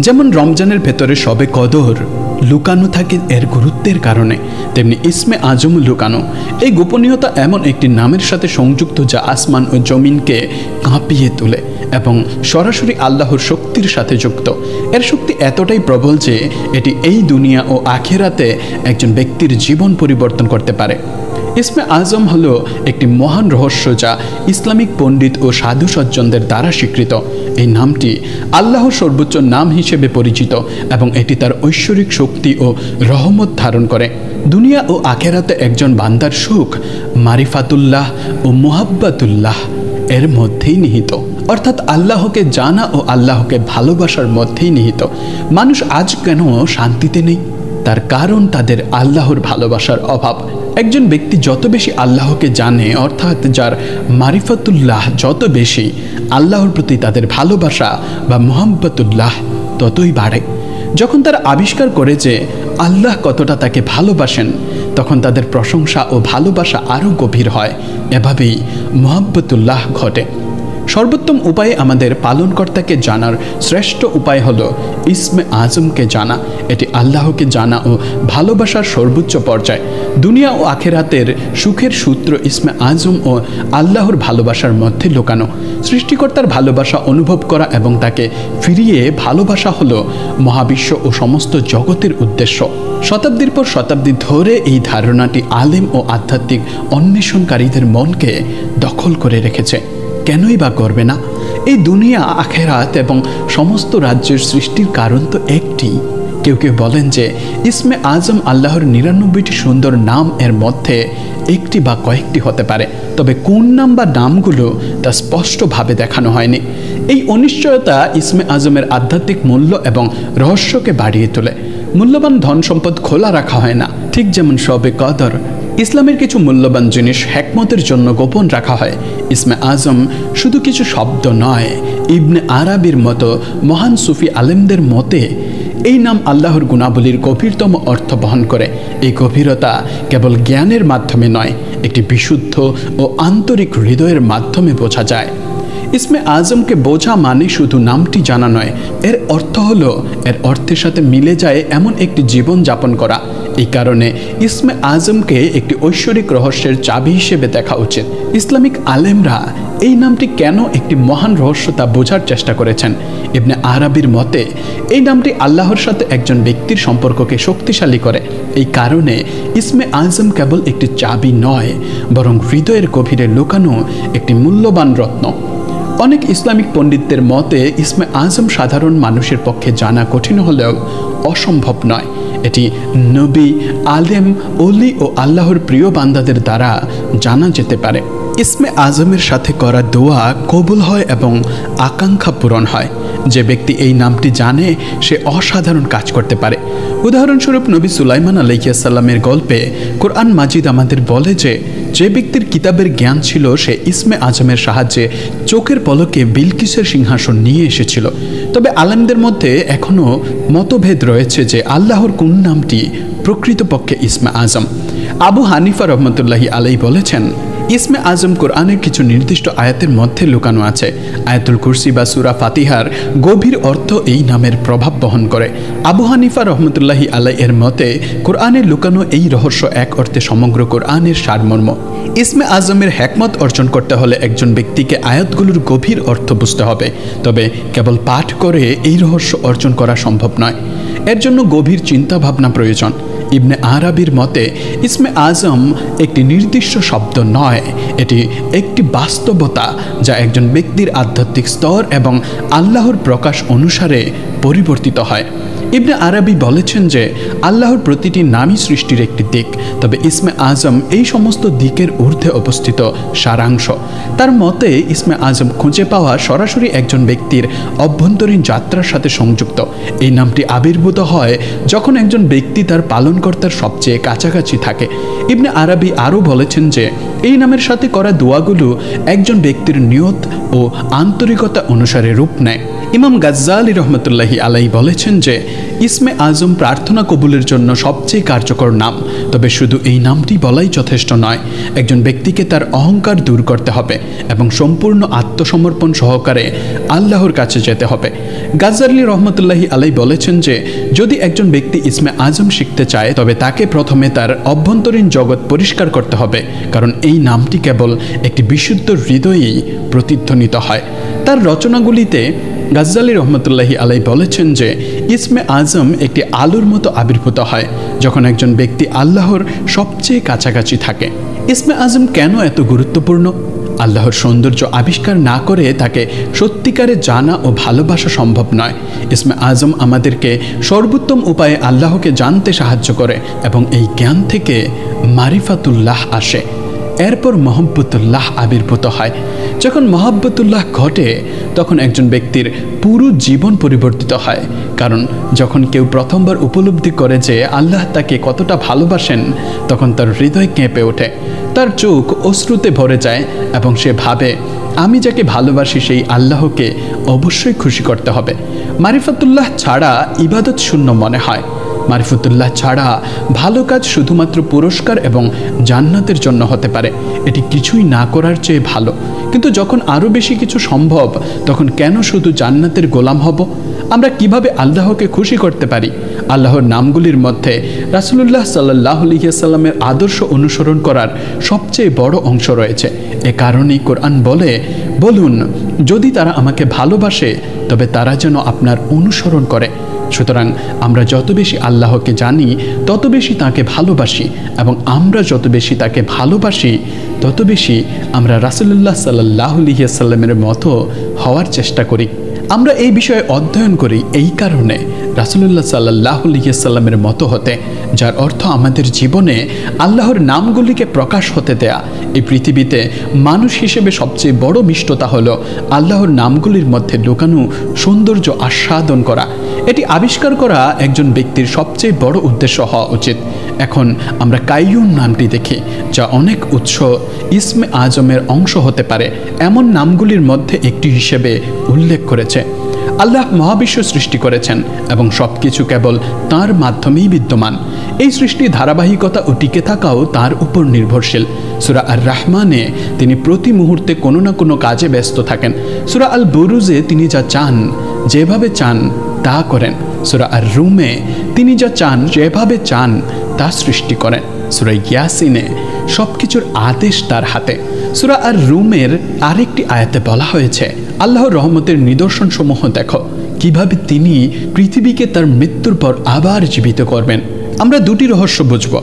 যেমন রমজানের ভেতরে শবে কদর লুকানো থাকে এর গুরুত্বের কারণে, তেমনি ইসমে আজম লুকানো। এই গোপনীয়তা এমন একটি নামের সাথে সংযুক্ত যা আসমান ও জমিনকে কাঁপিয়ে তোলে এবং সরাসরি আল্লাহর শক্তির সাথে যুক্ত। এর শক্তি এতটাই প্রবল যে এটি এই দুনিয়া ও আখিরাতে একজন ব্যক্তির জীবন পরিবর্তন করতে পারে। ইসমে আজম হলো একটি মহান রহস্য যা ইসলামিক পণ্ডিত ও সাধু সজ্জনদের দ্বারা স্বীকৃত। এই নামটি আল্লাহর সর্বোচ্চ নাম হিসেবে পরিচিত এবং এটি তার ঐশ্বরিক শক্তি ও রহমত ধারণ করে। দুনিয়া ও আখিরাতে একজন বান্দার সুখ মারিফাতুল্লাহ ও মুহাব্বাতুল্লাহ এর মধ্যেই নিহিত, অর্থাৎ আল্লাহকে জানা ও আল্লাহকে ভালোবাসার মধ্যেই নিহিত। মানুষ আজ কেন শান্তিতে নেই? তার কারণ তাদের আল্লাহর ভালোবাসার অভাব। একজন ব্যক্তি যত বেশি আল্লাহকে জানে, অর্থাৎ যার মারিফাতুল্লাহ যত বেশি, আল্লাহর প্রতি তাদের ভালোবাসা বা মুহাব্বতুল্লাহ ততই বাড়ে। যখন তারা আবিষ্কার করে যে আল্লাহ কতটা তাকে ভালোবাসেন, তখন তাদের প্রশংসা ও ভালোবাসা আরও গভীর হয়। এভাবেই মুহাব্বতুল্লাহ ঘটে। সর্বোত্তম উপায়ে আমাদের পালনকর্তাকে জানার শ্রেষ্ঠ উপায় হলো ইসমে আজমকে জানা। এটি আল্লাহকে জানা ও ভালোবাসার সর্বোচ্চ পর্যায়। দুনিয়া ও আখেরাতের সুখের সূত্র ইসমে আজম ও আল্লাহর ভালোবাসার মধ্যে লুকানো। সৃষ্টিকর্তার ভালোবাসা অনুভব করা এবং তাকে ফিরিয়ে ভালোবাসা হলো মহাবিশ্ব ও সমস্ত জগতের উদ্দেশ্য। শতাব্দীর পর শতাব্দী ধরে এই ধারণাটি আলেম ও আধ্যাত্মিক অন্বেষণকারীদের মনকে দখল করে রেখেছে। কেনই বা করবে না? এই দুনিয়া, আখেরাত এবং সমস্ত রাজ্যের সৃষ্টির কারণ তো একটি। কেউ কেউ বলেন যে ইসমে আজম আল্লাহর ৯৯টি সুন্দর নাম এর মধ্যে একটি বা কয়েকটি হতে পারে, তবে কোন নাম বা নামগুলো তা স্পষ্টভাবে দেখানো হয়নি। এই অনিশ্চয়তা ইসমে আজমের আধ্যাত্মিক মূল্য এবং রহস্যকে বাড়িয়ে তোলে। মূল্যবান ধন সম্পদ খোলা রাখা হয় না, ঠিক যেমন শবে কদর। ইসলামের কিছু মূল্যবান জিনিস হিকমতের জন্য গোপন রাখা হয়। ইসমে আজম শুধু কিছু শব্দ নয়। ইবনে আরাবির মতো মহান সুফি আলেমদের মতে এই নাম আল্লাহর গুণাবলীর গভীরতম অর্থ বহন করে। এই গভীরতা কেবল জ্ঞানের মাধ্যমে নয়, একটি বিশুদ্ধ ও আন্তরিক হৃদয়ের মাধ্যমে বোঝা যায়। ইসমে আজমকে বোঝা মানে শুধু নামটি জানা নয়, এর অর্থ হলো এর অর্থের সাথে মিলে যায় এমন একটি জীবন যাপন করা। এই কারণে ইসমে আজমকে একটি ঐশ্বরিক রহস্যের চাবি হিসেবে দেখা উচিত। ইসলামিক আলেমরা এই নামটি কেন একটি মহান রহস্য তা বোঝার চেষ্টা করেছেন। ইবনে আরাবির মতে এই নামটি আল্লাহর সাথে একজন ব্যক্তির সম্পর্ককে শক্তিশালী করে। এই কারণে ইসমে আজম কেবল একটি চাবি নয়, বরং হৃদয়ের গভীরে লুকানো একটি মূল্যবান রত্ন। অনেক ইসলামিক পণ্ডিতদের মতে ইসমে আজম সাধারণ মানুষের পক্ষে জানা কঠিন হলেও অসম্ভব নয়। এটি নবী, আলেম, ওলি ও আল্লাহর প্রিয় বান্দাদের দ্বারা জানা যেতে পারে। ইসমে আজমের সাথে করা দোয়া কবুল হয় এবং আকাঙ্ক্ষা পূরণ হয়। যে ব্যক্তি এই নামটি জানে সে অসাধারণ কাজ করতে পারে। উদাহরণস্বরূপ নবী সুলাইমান আলাইহিস সালামের গল্পে কোরআন মাজিদ আমাদের বলে যে ব্যক্তির কিতাবের জ্ঞান ছিল সে ইসমে আজমের সাহায্যে চোখের পলকে বিলকিসের সিংহাসন নিয়ে এসেছিল। তবে আলেমদের মধ্যে এখনও মতভেদ রয়েছে যে আল্লাহর কোন নামটি প্রকৃতপক্ষে ইসমে আজম। আবু হানিফা রহমতুল্লাহি আলাইহি বলেছেন, ইসমে আজম কোরআনের কিছু নির্দিষ্ট আয়াতের মধ্যে লুকানো আছে। আয়াতুল কুরসি বা সূরা ফাতিহার গভীর অর্থ এই নামের প্রভাব বহন করে। আবু হানিফা রহমতুল্লাহি আলাইহি এর মতে কোরআনের লুকানো এই রহস্য এক অর্থে সমগ্র কোরআনের সারমর্ম। ইসমে আজমের হিকমত অর্জন করতে হলে একজন ব্যক্তিকে আয়াতগুলোর গভীর অর্থ বুঝতে হবে, তবে কেবল পাঠ করে এই রহস্য অর্জন করা সম্ভব নয়। এর জন্য গভীর চিন্তা ভাবনা প্রয়োজন। ইবনে আরাবির মতে ইসমে আজম একটি নির্দিষ্ট শব্দ নয়, এটি একটি বাস্তবতা যা একজন ব্যক্তির আধ্যাত্মিক স্তর এবং আল্লাহর প্রকাশ অনুসারে পরিবর্তিত হয়। ইবনে আরাবি বলেছেন যে আল্লাহর প্রতিটি নামই সৃষ্টির একটি দিক, তবে ইসমে আজম এই সমস্ত দিকের ঊর্ধ্বে অবস্থিত সারাংশ। তার মতে ইসমে আজম খুঁজে পাওয়া সরাসরি একজন ব্যক্তির অভ্যন্তরীণ যাত্রার সাথে সংযুক্ত। এই নামটি আবির্ভূত হয় যখন একজন ব্যক্তি তার পালনকর্তার সবচেয়ে কাছাকাছি থাকে। ইবনে আরাবি আরও বলেছেন যে এই নামের সাথে করা দোয়াগুলো একজন ব্যক্তির নিয়ত ও আন্তরিকতা অনুসারে রূপ নেয়। ইমাম গাজ্জালি রহমতুল্লাহি আলাইহি বলেছেন যে ইসমে আজম প্রার্থনা কবুলের জন্য সবচেয়ে কার্যকর নাম, তবে শুধু এই নামটি বলাই যথেষ্ট নয়। একজন ব্যক্তিকে তার অহংকার দূর করতে হবে এবং সম্পূর্ণ আত্মসমর্পণ সহকারে আল্লাহর কাছে যেতে হবে। গাজ্জালি রহমতুল্লাহি আলাইহি বলেছেন যে যদি একজন ব্যক্তি ইসমে আজম শিখতে চায় তবে তাকে প্রথমে তার অভ্যন্তরীণ জগৎ পরিষ্কার করতে হবে, কারণ এই নামটি কেবল একটি বিশুদ্ধ হৃদয়েই প্রতিধ্বনিত হয়। তার রচনাগুলিতে গাজ্জালি রহমতুল্লাহি আলাইহি বলেছেন যে ইসমে আজম একটি আলোর মতো আবির্ভূত হয় যখন একজন ব্যক্তি আল্লাহর সবচেয়ে কাছাকাছি থাকে। ইসমে আজম কেন এত গুরুত্বপূর্ণ? আল্লাহর সৌন্দর্য আবিষ্কার না করে তাকে সত্যিকারে জানা ও ভালোবাসা সম্ভব নয়। ইসমে আজম আমাদেরকে সর্বোত্তম উপায়ে আল্লাহকে জানতে সাহায্য করে এবং এই জ্ঞান থেকে মারিফাতুল্লাহ আসে। এরপর মহব্বতুল্লাহ আবির্ভূত হয়। যখন মহব্বতুল্লাহ ঘটে তখন একজন ব্যক্তির পুরো জীবন পরিবর্তিত হয়। কারণ যখন কেউ প্রথমবার উপলব্ধি করে যে আল্লাহ তাকে কতটা ভালোবাসেন, তখন তার হৃদয় কেঁপে ওঠে, তার চোখ অশ্রুতে ভরে যায় এবং সে ভাবে, আমি যাকে ভালোবাসি সেই আল্লাহকে অবশ্যই খুশি করতে হবে। মারিফাতুল্লাহ ছাড়া ইবাদত শূন্য মনে হয়। মারিফতুল্লাহ ছাড়া ভালো কাজ শুধুমাত্র পুরস্কার এবং জান্নাতের জন্য হতে পারে, এটি কিছুই না করার চেয়ে ভালো। কিন্তু যখন আরও বেশি কিছু সম্ভব, তখন কেন শুধু জান্নাতের গোলাম হব? আমরা কিভাবে আল্লাহকে খুশি করতে পারি? আল্লাহর নামগুলির মধ্যে রাসূলুল্লাহ সাল্লাল্লাহু আলাইহি ওয়াসাল্লামের আদর্শ অনুসরণ করার সবচেয়ে বড় অংশ রয়েছে। এ কারণেই কোরআন বলে, বলুন যদি তারা আমাকে ভালোবাসে তবে তারা যেন আপনার অনুসরণ করে। সুতরাং আমরা যত বেশি আল্লাহকে জানি তত বেশি তাকে ভালোবাসি, এবং আমরা যত বেশি তাকে ভালোবাসি তত বেশি আমরা রাসূলুল্লাহ সাল্লাল্লাহু আলাইহি ওয়াসাল্লামের মতো হওয়ার চেষ্টা করি। আমরা এই বিষয়ে অধ্যয়ন করি এই কারণে রাসূলুল্লাহ সাল্লাল্লাহু আলাইহি ওয়াসাল্লামের মতো হতে, যার অর্থ আমাদের জীবনে আল্লাহর নামগুলিকে প্রকাশ হতে দেয়া। এই পৃথিবীতে মানুষ হিসেবে সবচেয়ে বড় মিষ্টতা হলো আল্লাহর নামগুলির মধ্যে লুকানো সৌন্দর্য আস্বাদন করা। এটি আবিষ্কার করা একজন ব্যক্তির সবচেয়ে বড় উদ্দেশ্য হওয়া উচিত। এখন আমরা কাইয়ুম নামটি দেখি, যা অনেক উৎস ইসমে আজমের অংশ হতে পারে এমন নামগুলির মধ্যে একটি হিসেবে উল্লেখ করেছে। আল্লাহ মহাবিশ্ব সৃষ্টি করেছেন এবং সব কিছু কেবল তাঁর মাধ্যমেই বিদ্যমান। এই সৃষ্টি ধারাবাহিকতা ও টিকে থাকাও তার উপর নির্ভরশীল। সূরা আর রহমানে তিনি প্রতি মুহূর্তে কোনো না কোনো কাজে ব্যস্ত থাকেন। সূরা আল বুরুজে তিনি যা চান, যেভাবে চান তা করেন। সূরা আর রুমে তিনি যা চান, যেভাবে চান তা সৃষ্টি করেন। সূরা ইয়াসিনে সব কিছুর আদেশ তার হাতে। সূরা আর রুমের আরেকটি আয়াতে বলা হয়েছে, আল্লাহর রহমতের নিদর্শনসমূহ দেখো, কিভাবে তিনি পৃথিবীকে তার মৃত্যুর পর আবার জীবিত করবেন। আমরা দুটি রহস্য বুঝব।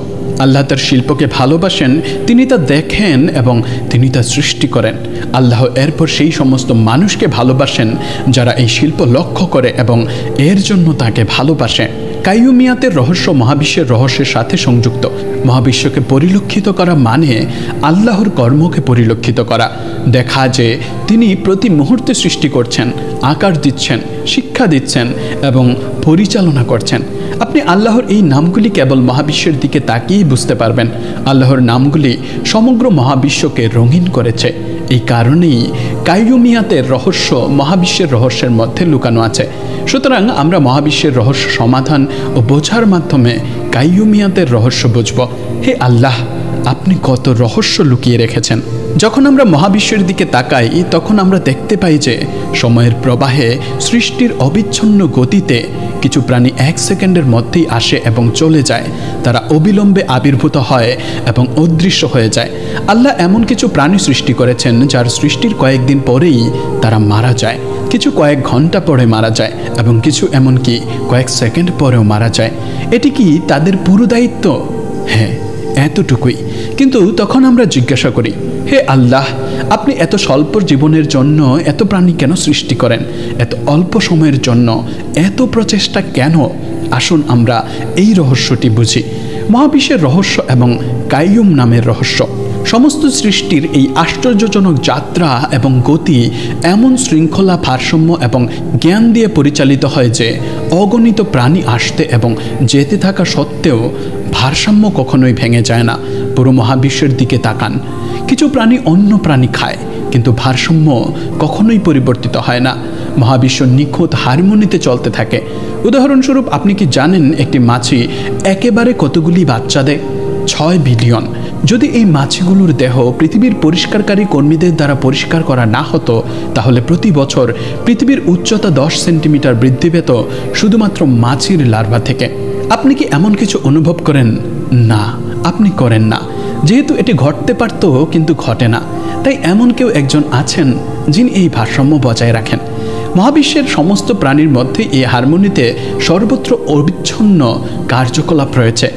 আল্লাহ তার শিল্পকে ভালোবাসেন, তিনি তা দেখেন এবং তিনি তা সৃষ্টি করেন। আল্লাহ এরপর সেই সমস্ত মানুষকে ভালোবাসেন যারা এই শিল্প লক্ষ্য করে এবং এর জন্য তাকে ভালোবাসে। কাইয়ুমিয়াতের রহস্য মহাবিশ্বের রহস্যের সাথে সংযুক্ত। মহাবিশ্বকে পরিলক্ষিত করা মানে আল্লাহর কর্মকে পরিলক্ষিত করা, দেখা যে তিনি প্রতি মুহূর্তে সৃষ্টি করছেন, আকার দিচ্ছেন, শিক্ষা দিচ্ছেন এবং পরিচালনা করছেন। আপনি আল্লাহর এই নামগুলি কেবল মহাবিশ্বের দিকে তাকিয়েই বুঝতে পারবেন। আল্লাহর নামগুলি সমগ্র মহাবিশ্বকে রঙিন করেছে। এই কারণেই কাইয়ুমিয়াতের রহস্য মহাবিশ্বের রহস্যের মধ্যে লুকানো আছে। সুতরাং আমরা মহাবিশ্বের রহস্য সমাধান ও বোঝার মাধ্যমে কাইয়ুমিয়াতের রহস্য বুঝব। হে আল্লাহ, আপনি কত রহস্য লুকিয়ে রেখেছেন। যখন আমরা মহাবিশ্বের দিকে তাকাই তখন আমরা দেখতে পাই যে সময়ের প্রবাহে সৃষ্টির অবিচ্ছিন্ন গতিতে কিছু প্রাণী 1 সেকেন্ডের মধ্যেই আসে এবং চলে যায়। তারা অবিলম্বে আবির্ভূত হয় এবং অদৃশ্য হয়ে যায়। আল্লাহ এমন কিছু প্রাণী সৃষ্টি করেছেন যার সৃষ্টির কয়েকদিন পরেই তারা মারা যায়, কিছু কয়েক ঘন্টা পরে মারা যায় এবং কিছু এমনকি কয়েক সেকেন্ড পরেও মারা যায়। এটি কি তাদের পুরো দায়িত্ব? হ্যাঁ, এতটুকুই। কিন্তু তখন আমরা জিজ্ঞাসা করি, হে আল্লাহ, আপনি এত স্বল্প জীবনের জন্য এত প্রাণী কেন সৃষ্টি করেন? এত অল্প সময়ের জন্য এত প্রচেষ্টা কেন? আসুন আমরা এই রহস্যটি বুঝি। মহাবিশ্বের রহস্য এবং কাইয়ুম নামের রহস্য। সমস্ত সৃষ্টির এই আশ্চর্যজনক যাত্রা এবং গতি এমন শৃঙ্খলা, ভারসাম্য এবং জ্ঞান দিয়ে পরিচালিত হয় যে অগণিত প্রাণী আসতে এবং যেতে থাকা সত্ত্বেও ভারসাম্য কখনোই ভেঙে যায় না। পুরো মহাবিশ্বের দিকে তাকান। কিছু প্রাণী অন্য প্রাণী খায়, কিন্তু ভারসাম্য কখনোই পরিবর্তিত হয় না। মহাবিশ্ব নিখুঁত হারমোনিতে চলতে থাকে। উদাহরণস্বরূপ, আপনি কি জানেন একটি মাছি একেবারে কতগুলি বাচ্চা দেয়? 6 বিলিয়ন। যদি এই মাছিগুলোর দেহ পৃথিবীর পরিষ্কারকারী কর্মীদের দ্বারা পরিষ্কার করা না হতো, তাহলে প্রতি বছর পৃথিবীর উচ্চতা 10 সেন্টিমিটার বৃদ্ধি পেত শুধুমাত্র মাছির লার্ভা থেকে। আপনি কি এমন কিছু অনুভব করেন? না, আপনি করেন না, যেহেতু এটি ঘটতে পারত কিন্তু ঘটে না। তাই এমন কেউ একজন আছেন যিনি এই ভারসাম্য বজায় রাখেন। মহাবিশ্বের সমস্ত প্রাণীর মধ্যে এই হারমোনিতে সর্বত্র অবিচ্ছিন্ন কার্যকলাপ রয়েছে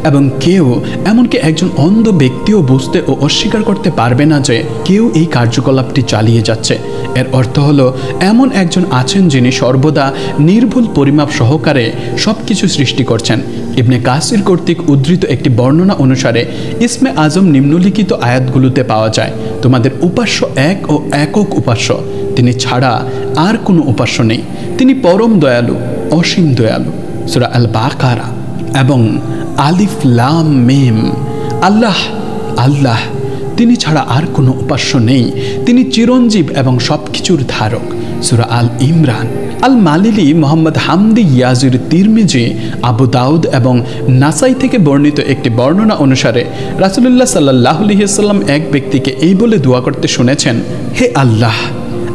এবং কেউ, এমনকি একজন অন্ধ ব্যক্তিও বুঝতে ও অস্বীকার করতে পারবে না যে কেউ এই কার্যকলাপটি চালিয়ে যাচ্ছে। এর অর্থ হলো এমন একজন আছেন যিনি সর্বদা নির্ভুল পরিমাপ সহকারে সব কিছু সৃষ্টি করছেন। ইবনে কাসির কর্তৃক উদ্ধৃত একটি বর্ণনা অনুসারে ইসমে আজম নিম্নলিখিত আয়াতগুলোতে পাওয়া যায়। তোমাদের উপাস্য এক ও একক উপাস্য, তিনি ছাড়া আর কোনো উপাস্য নেই, তিনি পরম দয়ালু, অসীম দয়ালু। সূরা আল বাকারা। এবং আলিফ লাম মিম, আল্লাহ আল্লাহ, তিনি ছাড়া আর কোনো উপাস্য নেই, তিনি চিরঞ্জীব এবং সব কিছুর ধারক। সূরা আল ইমরান। আল মালিলি মোহাম্মদ হামদি ইয়াজির তিরমিজি, আবু দাউদ এবং নাসাই থেকে বর্ণিত একটি বর্ণনা অনুসারে রাসূলুল্লাহ সাল্লাল্লাহু আলাইহি ওয়াসাল্লাম এক ব্যক্তিকে এই বলে দোয়া করতে শুনেছেন, হে আল্লাহ,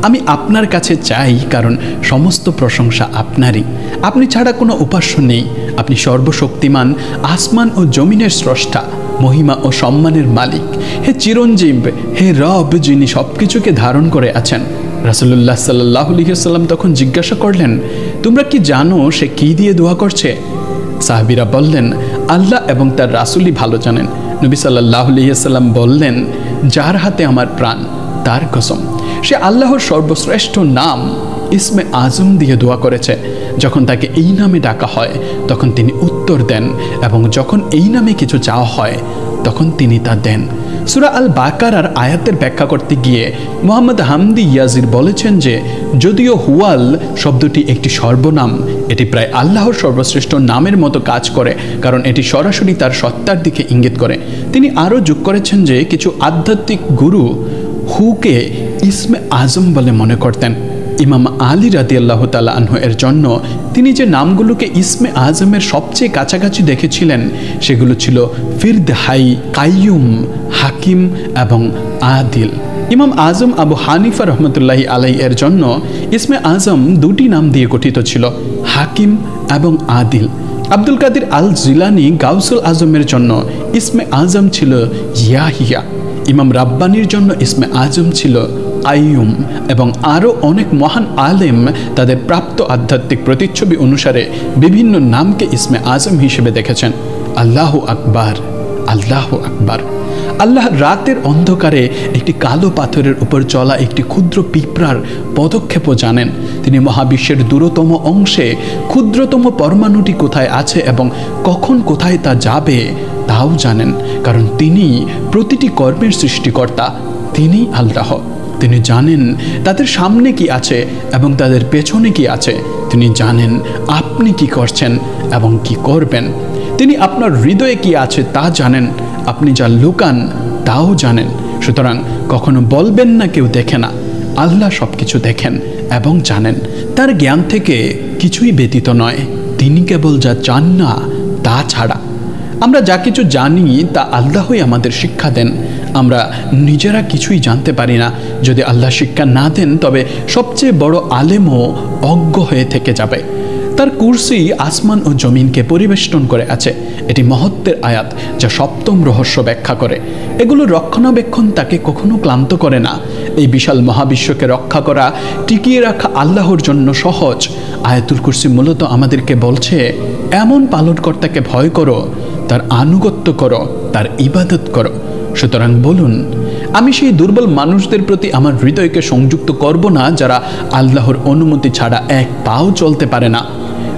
আমি আপনার কাছে চাই, কারণ সমস্ত প্রশংসা আপনারই, আপনি ছাড়া কোনো উপাস্য নেই, আপনি সর্বশক্তিমান, আসমান ও জমিনের স্রষ্টা, মহিমা ও সম্মানের মালিক, হে চিরঞ্জীব, হে রব, যিনি সব কিছুকে ধারণ করে আছেন। রাসূলুল্লাহ সাল্লাল্লাহু আলাইহি ওয়াসাল্লাম তখন জিজ্ঞাসা করলেন, তোমরা কি জানো সে কি দিয়ে দোয়া করছে? সাহাবীরা বললেন, আল্লাহ এবং তার রাসূলই ভালো জানেন। নবী সাল্লাল্লাহু আলাইহি ওয়াসাল্লাম বললেন, যার হাতে আমার প্রাণ, তার কসম, সে আল্লাহর সর্বশ্রেষ্ঠ নাম ইসমে আজম দিয়ে দোয়া করেছে। যখন তাকে এই নামে ডাকা হয় তখন তিনি উত্তর দেন, এবং যখন এই নামে কিছু চাওয়া হয় তখন তিনি তা দেন। সূরা আল বাকারার আয়াতের ব্যাখ্যা করতে গিয়ে মোহাম্মদ হামদি ইয়াজির বলেছেন যে, যদিও হুয়াল শব্দটি একটি সর্বনাম, এটি প্রায় আল্লাহর সর্বশ্রেষ্ঠ নামের মতো কাজ করে, কারণ এটি সরাসরি তার সত্তার দিকে ইঙ্গিত করে। তিনি আরও যোগ করেছেন যে কিছু আধ্যাত্মিক গুরু হুকে ইসমে আজম বলে মনে করতেন। ইমাম আলী রাদিয়াল্লাহু তাআলা আনহু এর জন্য তিনি যে নামগুলোকে ইসমে আজমের সবচেয়ে কাছাকাছি দেখেছিলেন সেগুলো ছিল ফিরদহাই, কাইয়ুম, হাকিম এবং আদিল। ইমাম আজম আবু হানিফা রহমতুল্লাহি আলাইহি এর জন্য ইসমে আজম দুটি নাম দিয়ে গঠিত ছিল, হাকিম এবং আদিল। আব্দুল কাদির আল জিলানি গাউসুল আজমের জন্য ইসমে আজম ছিল ইয়াহিয়া। ইমাম রাব্বানির জন্য ইসমে আজম ছিল আইয়ুম, এবং আরও অনেক মহান আলেম তাদের প্রাপ্ত আধ্যাত্মিক প্রতিচ্ছবি অনুসারে বিভিন্ন নামকে ইসমে আজম হিসেবে দেখেছেন। আল্লাহু আকবার, আল্লাহু আকবার। আল্লাহ রাতের অন্ধকারে একটি কালো পাথরের উপর চলা একটি ক্ষুদ্র পিঁপড়ার পদক্ষেপও জানেন। তিনি মহাবিশ্বের দূরতম অংশে ক্ষুদ্রতম পরমাণুটি কোথায় আছে এবং কখন কোথায় তা যাবে তাও জানেন, কারণ তিনি প্রতিটি কর্মের সৃষ্টিকর্তা, তিনি আল্লাহ। তিনি জানেন তাদের সামনে কি আছে এবং তাদের পেছনে কি আছে। তিনি জানেন আপনি কি করছেন এবং কি করবেন। তিনি আপনার হৃদয়ে কি আছে তা জানেন, আপনি যা লুকান তাও জানেন। সুতরাং কখনো বলবেন না কেউ দেখে না, আল্লাহ সব কিছু দেখেন এবং জানেন। তার জ্ঞান থেকে কিছুই ব্যতীত নয়, তিনি কেবল যা চান না তা ছাড়া। আমরা যা কিছু জানি তা আল্লাহই আমাদের শিক্ষা দেন। আমরা নিজেরা কিছুই জানতে পারি না। যদি আল্লাহ শিক্ষা না দেন তবে সবচেয়ে বড় আলেমও অজ্ঞ হয়ে থেকে যাবে। তার কুরসি আসমান ও জমিনকে পরিবেষ্টন করে আছে। এটি মহত্বের আয়াত যা সপ্তম রহস্য ব্যাখ্যা করে। এগুলো রক্ষণাবেক্ষণ তাকে কখনো ক্লান্ত করে না। এই বিশাল মহাবিশ্বকে রক্ষা করা, টিকিয়ে রাখা আল্লাহর জন্য সহজ। আয়াতুল কুরসি মূলত আমাদেরকে বলছে, এমন পালনকর্তাকে ভয় করো, তার আনুগত্য করো, তার ইবাদত করো। সুতরাং বলুন, আমি সেই দুর্বল মানুষদের প্রতি আমার হৃদয়কে সংযুক্ত করব না যারা আল্লাহর অনুমতি ছাড়া এক পাও চলতে পারে না।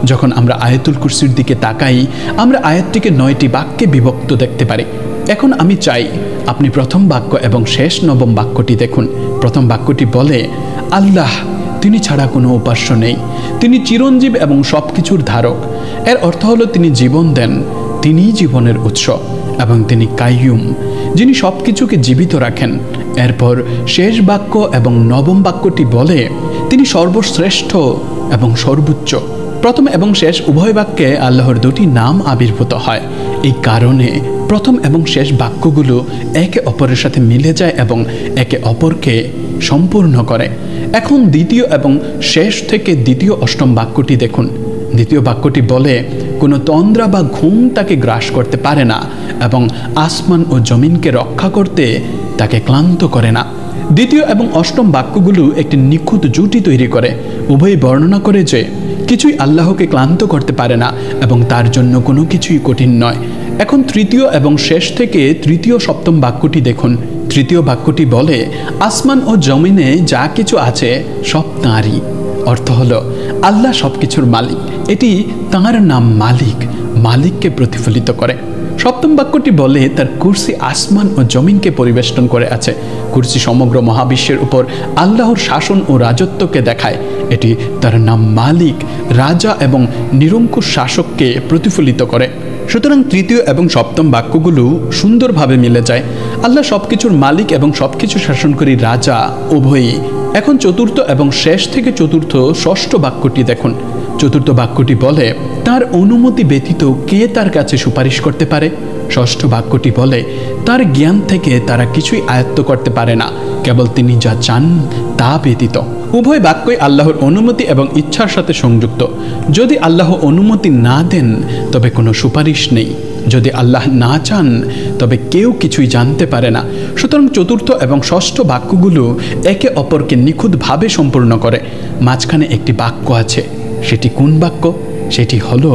যখন আমরা আয়াতুল কুরসির দিকে তাকাই, আমরা আয়াতটিকে 9টি বাক্যে বিভক্ত দেখতে পারি। এখন আমি চাই আপনি প্রথম বাক্য এবং শেষ নবম বাক্যটি দেখুন। প্রথম বাক্যটি বলে, আল্লাহ, তিনি ছাড়া কোনো উপাস্য নেই, তিনি চিরঞ্জীব এবং সব কিছুর ধারক। এর অর্থ হলো তিনি জীবন দেন, তিনিই জীবনের উৎস, এবং তিনি কাইয়ুম, যিনি সব কিছুকে জীবিত রাখেন। এরপর শেষ বাক্য এবং নবম বাক্যটি বলে, তিনি সর্বশ্রেষ্ঠ এবং সর্বোচ্চ। প্রথম এবং শেষ উভয় বাক্যে আল্লাহর দুটি নাম আবির্ভূত হয়। এই কারণে প্রথম এবং শেষ বাক্যগুলো একে অপরের সাথে মিলে যায় এবং একে অপরকে সম্পূর্ণ করে। এখন দ্বিতীয় এবং শেষ থেকে দ্বিতীয় অষ্টম বাক্যটি দেখুন। দ্বিতীয় বাক্যটি বলে, কোনো তন্দ্রা বা ঘুম তাকে গ্রাস করতে পারে না এবং আসমান ও জমিনকে রক্ষা করতে তাকে ক্লান্ত করে না। দ্বিতীয় এবং অষ্টম বাক্যগুলো একটি নিখুঁত জুটি তৈরি করে। উভয় বর্ণনা করে যে কিছুই আল্লাহকে ক্লান্ত করতে পারে না এবং তার জন্য কোনো কিছুই কঠিন নয়। এখন তৃতীয় এবং শেষ থেকে তৃতীয় সপ্তম বাক্যটি দেখুন। তৃতীয় বাক্যটি বলে, আসমান ও জমিনে যা কিছু আছে সব তাঁরই। অর্থ হলো আল্লাহ সব কিছুর মালিক। এটি তাঁর নাম মালিক। মালিককে প্রতিফলিত করে। সপ্তম বাক্যটি বলে তার কুরসি আসমান ও জমিনকে পরিবেষ্টন করে আছে। কুরসি সমগ্র মহাবিশ্বের উপর আল্লাহর শাসন ও রাজত্বকে দেখায়। এটি তার নাম মালিক, রাজা এবং নিরঙ্কুশ শাসককে প্রতিফলিত করে। সুতরাং তৃতীয় এবং সপ্তম বাক্যগুলো সুন্দরভাবে মিলে যায়। আল্লাহ সবকিছুর মালিক এবং সবকিছু শাসনকারী রাজা উভয়ই। এখন চতুর্থ এবং শেষ থেকে চতুর্থ ষষ্ঠ বাক্যটি দেখুন। চতুর্থ বাক্যটি বলে তার অনুমতি ব্যতীত কে তার কাছে সুপারিশ করতে পারে। ষষ্ঠ বাক্যটি বলে তার জ্ঞান থেকে তারা কিছুই আয়ত্ত করতে পারে না, কেবল তিনি যা চান তা ব্যতীত। উভয় বাক্যই আল্লাহর অনুমতি এবং ইচ্ছার সাথে সংযুক্ত। যদি আল্লাহ অনুমতি না দেন তবে কোনো সুপারিশ নেই, যদি আল্লাহ না চান তবে কেউ কিছুই জানতে পারে না। সুতরাং চতুর্থ এবং ষষ্ঠ বাক্যগুলো একে অপরকে নিখুঁতভাবে সম্পূর্ণ করে। মাঝখানে একটি বাক্য আছে। সেটি কোন বাক্য? সেটি হলো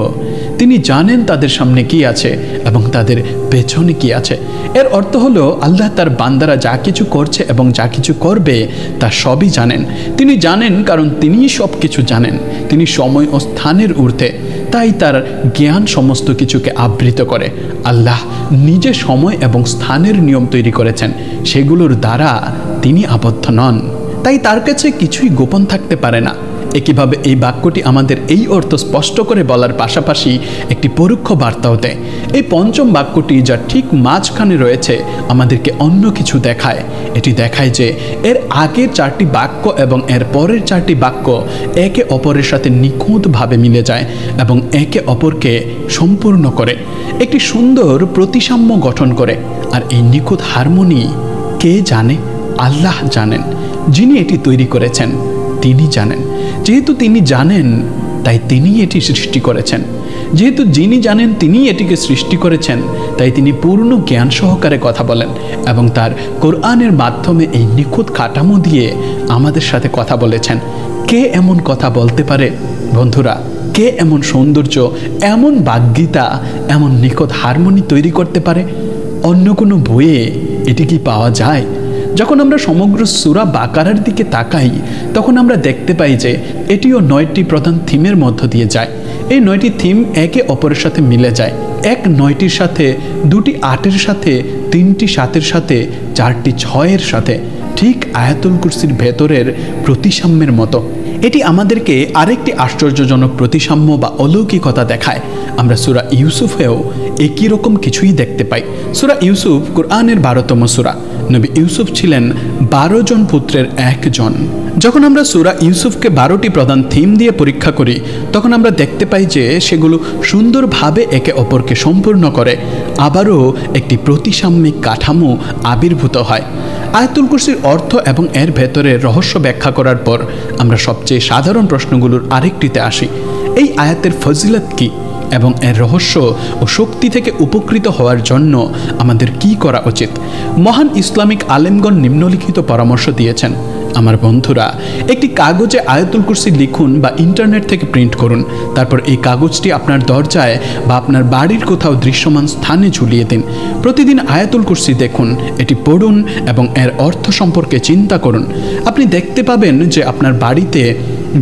তিনি জানেন তাদের সামনে কি আছে এবং তাদের পেছনে কি আছে। এর অর্থ হলো আল্লাহ তার বান্দারা যা কিছু করছে এবং যা কিছু করবে তা সবই জানেন। তিনি জানেন কারণ তিনিই সব কিছু জানেন। তিনি সময় ও স্থানের ঊর্ধ্বে, তাই তার জ্ঞান সমস্ত কিছুকে আবৃত করে। আল্লাহ নিজে সময় এবং স্থানের নিয়ম তৈরি করেছেন, সেগুলোর দ্বারা তিনি আবদ্ধ নন, তাই তার কাছে কিছুই গোপন থাকতে পারে না। একইভাবে এই বাক্যটি আমাদের এই অর্থ স্পষ্ট করে বলার পাশাপাশি একটি পরোক্ষ বার্তাও দেয়। এই পঞ্চম বাক্যটি যা ঠিক মাঝখানে রয়েছে আমাদেরকে অন্য কিছু দেখায়। এটি দেখায় যে এর আগের চারটি বাক্য এবং এর পরের চারটি বাক্য একে অপরের সাথে নিখুঁতভাবে মিলে যায় এবং একে অপরকে সম্পূর্ণ করে, একটি সুন্দর প্রতিসাম্য গঠন করে। আর এই নিখুঁত হারমোনি কে জানে? আল্লাহ জানেন। যিনি এটি তৈরি করেছেন তিনি জানেন। যেহেতু তিনি জানেন তাই তিনি এটি সৃষ্টি করেছেন। যেহেতু যিনি জানেন তিনি এটিকে সৃষ্টি করেছেন, তাই তিনি পূর্ণ জ্ঞান সহকারে কথা বলেন এবং তার কোরআনের মাধ্যমে এই নিখুঁত কাঠামো দিয়ে আমাদের সাথে কথা বলেছেন। কে এমন কথা বলতে পারে বন্ধুরা? কে এমন সৌন্দর্য, এমন বাগ্যিতা, এমন নিখুঁত হারমোনি তৈরি করতে পারে? অন্য কোনো বইয়ে এটি কি পাওয়া যায়? যখন আমরা সমগ্র সূরা বাকারার দিকে তাকাই তখন আমরা দেখতে পাই যে এটিও 9টি প্রধান থিমের মধ্য দিয়ে যায়। এই 9টি থিম একে অপরের সাথে মিলে যায়। এক 9টির সাথে, 2টি 8-এর সাথে, 3টি 7-এর সাথে, 4টি 6-এর সাথে, ঠিক আয়াতুল কুরসির ভেতরের প্রতিসাম্যের মতো। এটি আমাদেরকে আরেকটি আশ্চর্যজনক প্রতিসাম্য বা অলৌকিকতা দেখায়। আমরা সূরা ইউসুফেও একই রকম কিছুই দেখতে পাই। সূরা ইউসুফ কোরআনের 12তম সূরা। নবী ইউসুফ ছিলেন 12 জন পুত্রের একজন। যখন আমরা সূরা ইউসুফকে 12টি প্রধান থিম দিয়ে পরীক্ষা করি তখন আমরা দেখতে পাই যে সেগুলো সুন্দরভাবে একে অপরকে সম্পূর্ণ করে, আবারও একটি প্রতিসাম্যিক কাঠামো আবির্ভূত হয়। আয়াতুল কুরসির অর্থ এবং এর ভেতরের রহস্য ব্যাখ্যা করার পর আমরা সবচেয়ে সাধারণ প্রশ্নগুলোর আরেকটিতে আসি। এই আয়াতের ফজিলত কী এবং এর রহস্য ও শক্তি থেকে উপকৃত হওয়ার জন্য আমাদের কি করা উচিত? মহান ইসলামিক আলেমগণ নিম্নলিখিত পরামর্শ দিয়েছেন। আমার বন্ধুরা, একটি কাগজে আয়াতুল কুরসি লিখুন বা ইন্টারনেট থেকে প্রিন্ট করুন। তারপর এই কাগজটি আপনার দরজায় বা আপনার বাড়ির কোথাও দৃশ্যমান স্থানে ঝুলিয়ে দিন। প্রতিদিন আয়াতুল কুরসি দেখুন, এটি পড়ুন এবং এর অর্থ সম্পর্কে চিন্তা করুন। আপনি দেখতে পাবেন যে আপনার বাড়িতে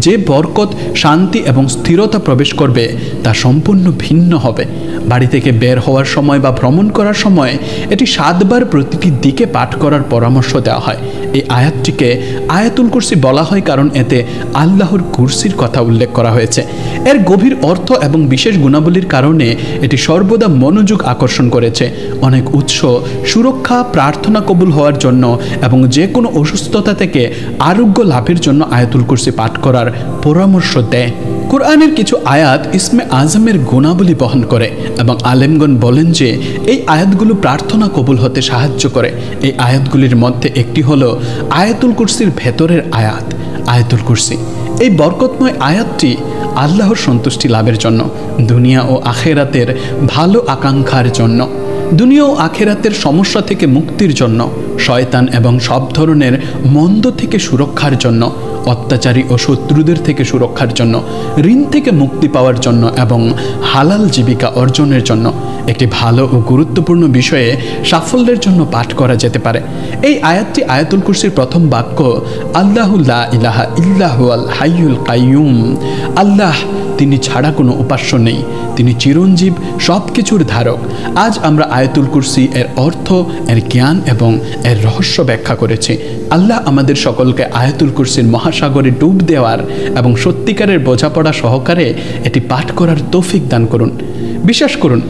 যে বরকত, শান্তি এবং স্থিরতা প্রবেশ করবে তা সম্পূর্ণ ভিন্ন হবে। বাড়ি থেকে বের হওয়ার সময় বা ভ্রমণ করার সময় এটি 7 বার প্রতিটি দিকে পাঠ করার পরামর্শ দেওয়া হয়। এই আয়াতটিকে আয়াতুল কুরসি বলা হয় কারণ এতে আল্লাহর কুরসির কথা উল্লেখ করা হয়েছে। এর গভীর অর্থ এবং বিশেষ গুণাবলীর কারণে এটি সর্বদা মনোযোগ আকর্ষণ করেছে। অনেক উৎস সুরক্ষা, প্রার্থনা কবুল হওয়ার জন্য এবং যে কোনো অসুস্থতা থেকে আরোগ্য লাভের জন্য আয়াতুল কুরসি পাঠ করার পরামর্শ দেয়। কোরআনের কিছু আয়াত ইসমে আজমের গুণাবলী বহন করে এবং আলেমগণ বলেন যে এই আয়াতগুলো প্রার্থনা কবুল হতে সাহায্য করে। এই আয়াতগুলির মধ্যে একটি হলো আয়াতুল কুরসির ভেতরের আয়াত, আয়াতুল কুরসি। এই বরকতময় আয়াতটি আল্লাহর সন্তুষ্টি লাভের জন্য, দুনিয়া ও আখেরাতের ভালো আকাঙ্ক্ষার জন্য, দুনিয়া ও আখেরাতের সমস্যা থেকে মুক্তির জন্য, শয়তান এবং সব ধরনের মন্দ থেকে সুরক্ষার জন্য, অত্যাচারী ও শত্রুদের থেকে সুরক্ষার জন্য, ঋণ থেকে মুক্তি পাওয়ার জন্য এবং হালাল জীবিকা অর্জনের জন্য। একটি ভালো ও গুরুত্বপূর্ণ বিষয়ে সাফল্যের জন্য পাঠ করা যেতে পারে। এই আয়াতটি আয়াতুল কুরসির প্রথম বাক্য, আল্লাহু লা ইলাহা ইল্লা হুয়াল হাইয়ুল কাইয়ুম। আল্লাহ তিনি ছাড়া কোনো উপাস্য নেই, তিনি চিরঞ্জীব, সব কিছুর ধারক। আজ আমরা আয়াতুল কুরসি এর অর্থ, এর জ্ঞান এবং এর রহস্য ব্যাখ্যা করেছি। আল্লাহ আমাদের সকলকে আয়াতুল কুরসির মহাসাগরে ডুব দেওয়ার এবং সত্যিকারের বোঝাপড়া সহকারে এটি পাঠ করার তৌফিক দান করুন। বিশ্বাস করুন,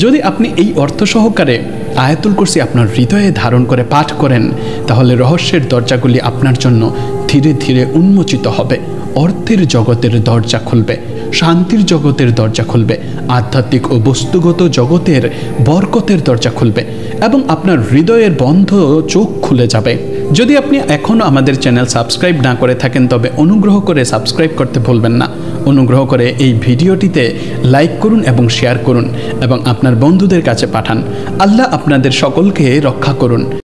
যদি আপনি এই অর্থ সহকারে আয়াতুল কুরসি আপনার হৃদয়ে ধারণ করে পাঠ করেন, তাহলে রহস্যের দরজাগুলি আপনার জন্য ধীরে ধীরে উন্মোচিত হবে। অর্থের জগতের দরজা খুলবে, শান্তির জগতের দরজা খুলবে, আধ্যাত্মিক ও বস্তুগত জগতের বরকতের দরজা খুলবে এবং আপনার হৃদয়ের বন্ধ চোখ খুলে যাবে। যদি আপনি এখনও আমাদের চ্যানেল সাবস্ক্রাইব না করে থাকেন, তবে অনুগ্রহ করে সাবস্ক্রাইব করতে ভুলবেন না। অনুগ্রহ করে এই ভিডিওটিতে লাইক করুন এবং শেয়ার করুন এবং আপনার বন্ধুদের কাছে পাঠান। আল্লাহ আপনাদের সকলকে রক্ষা করুন।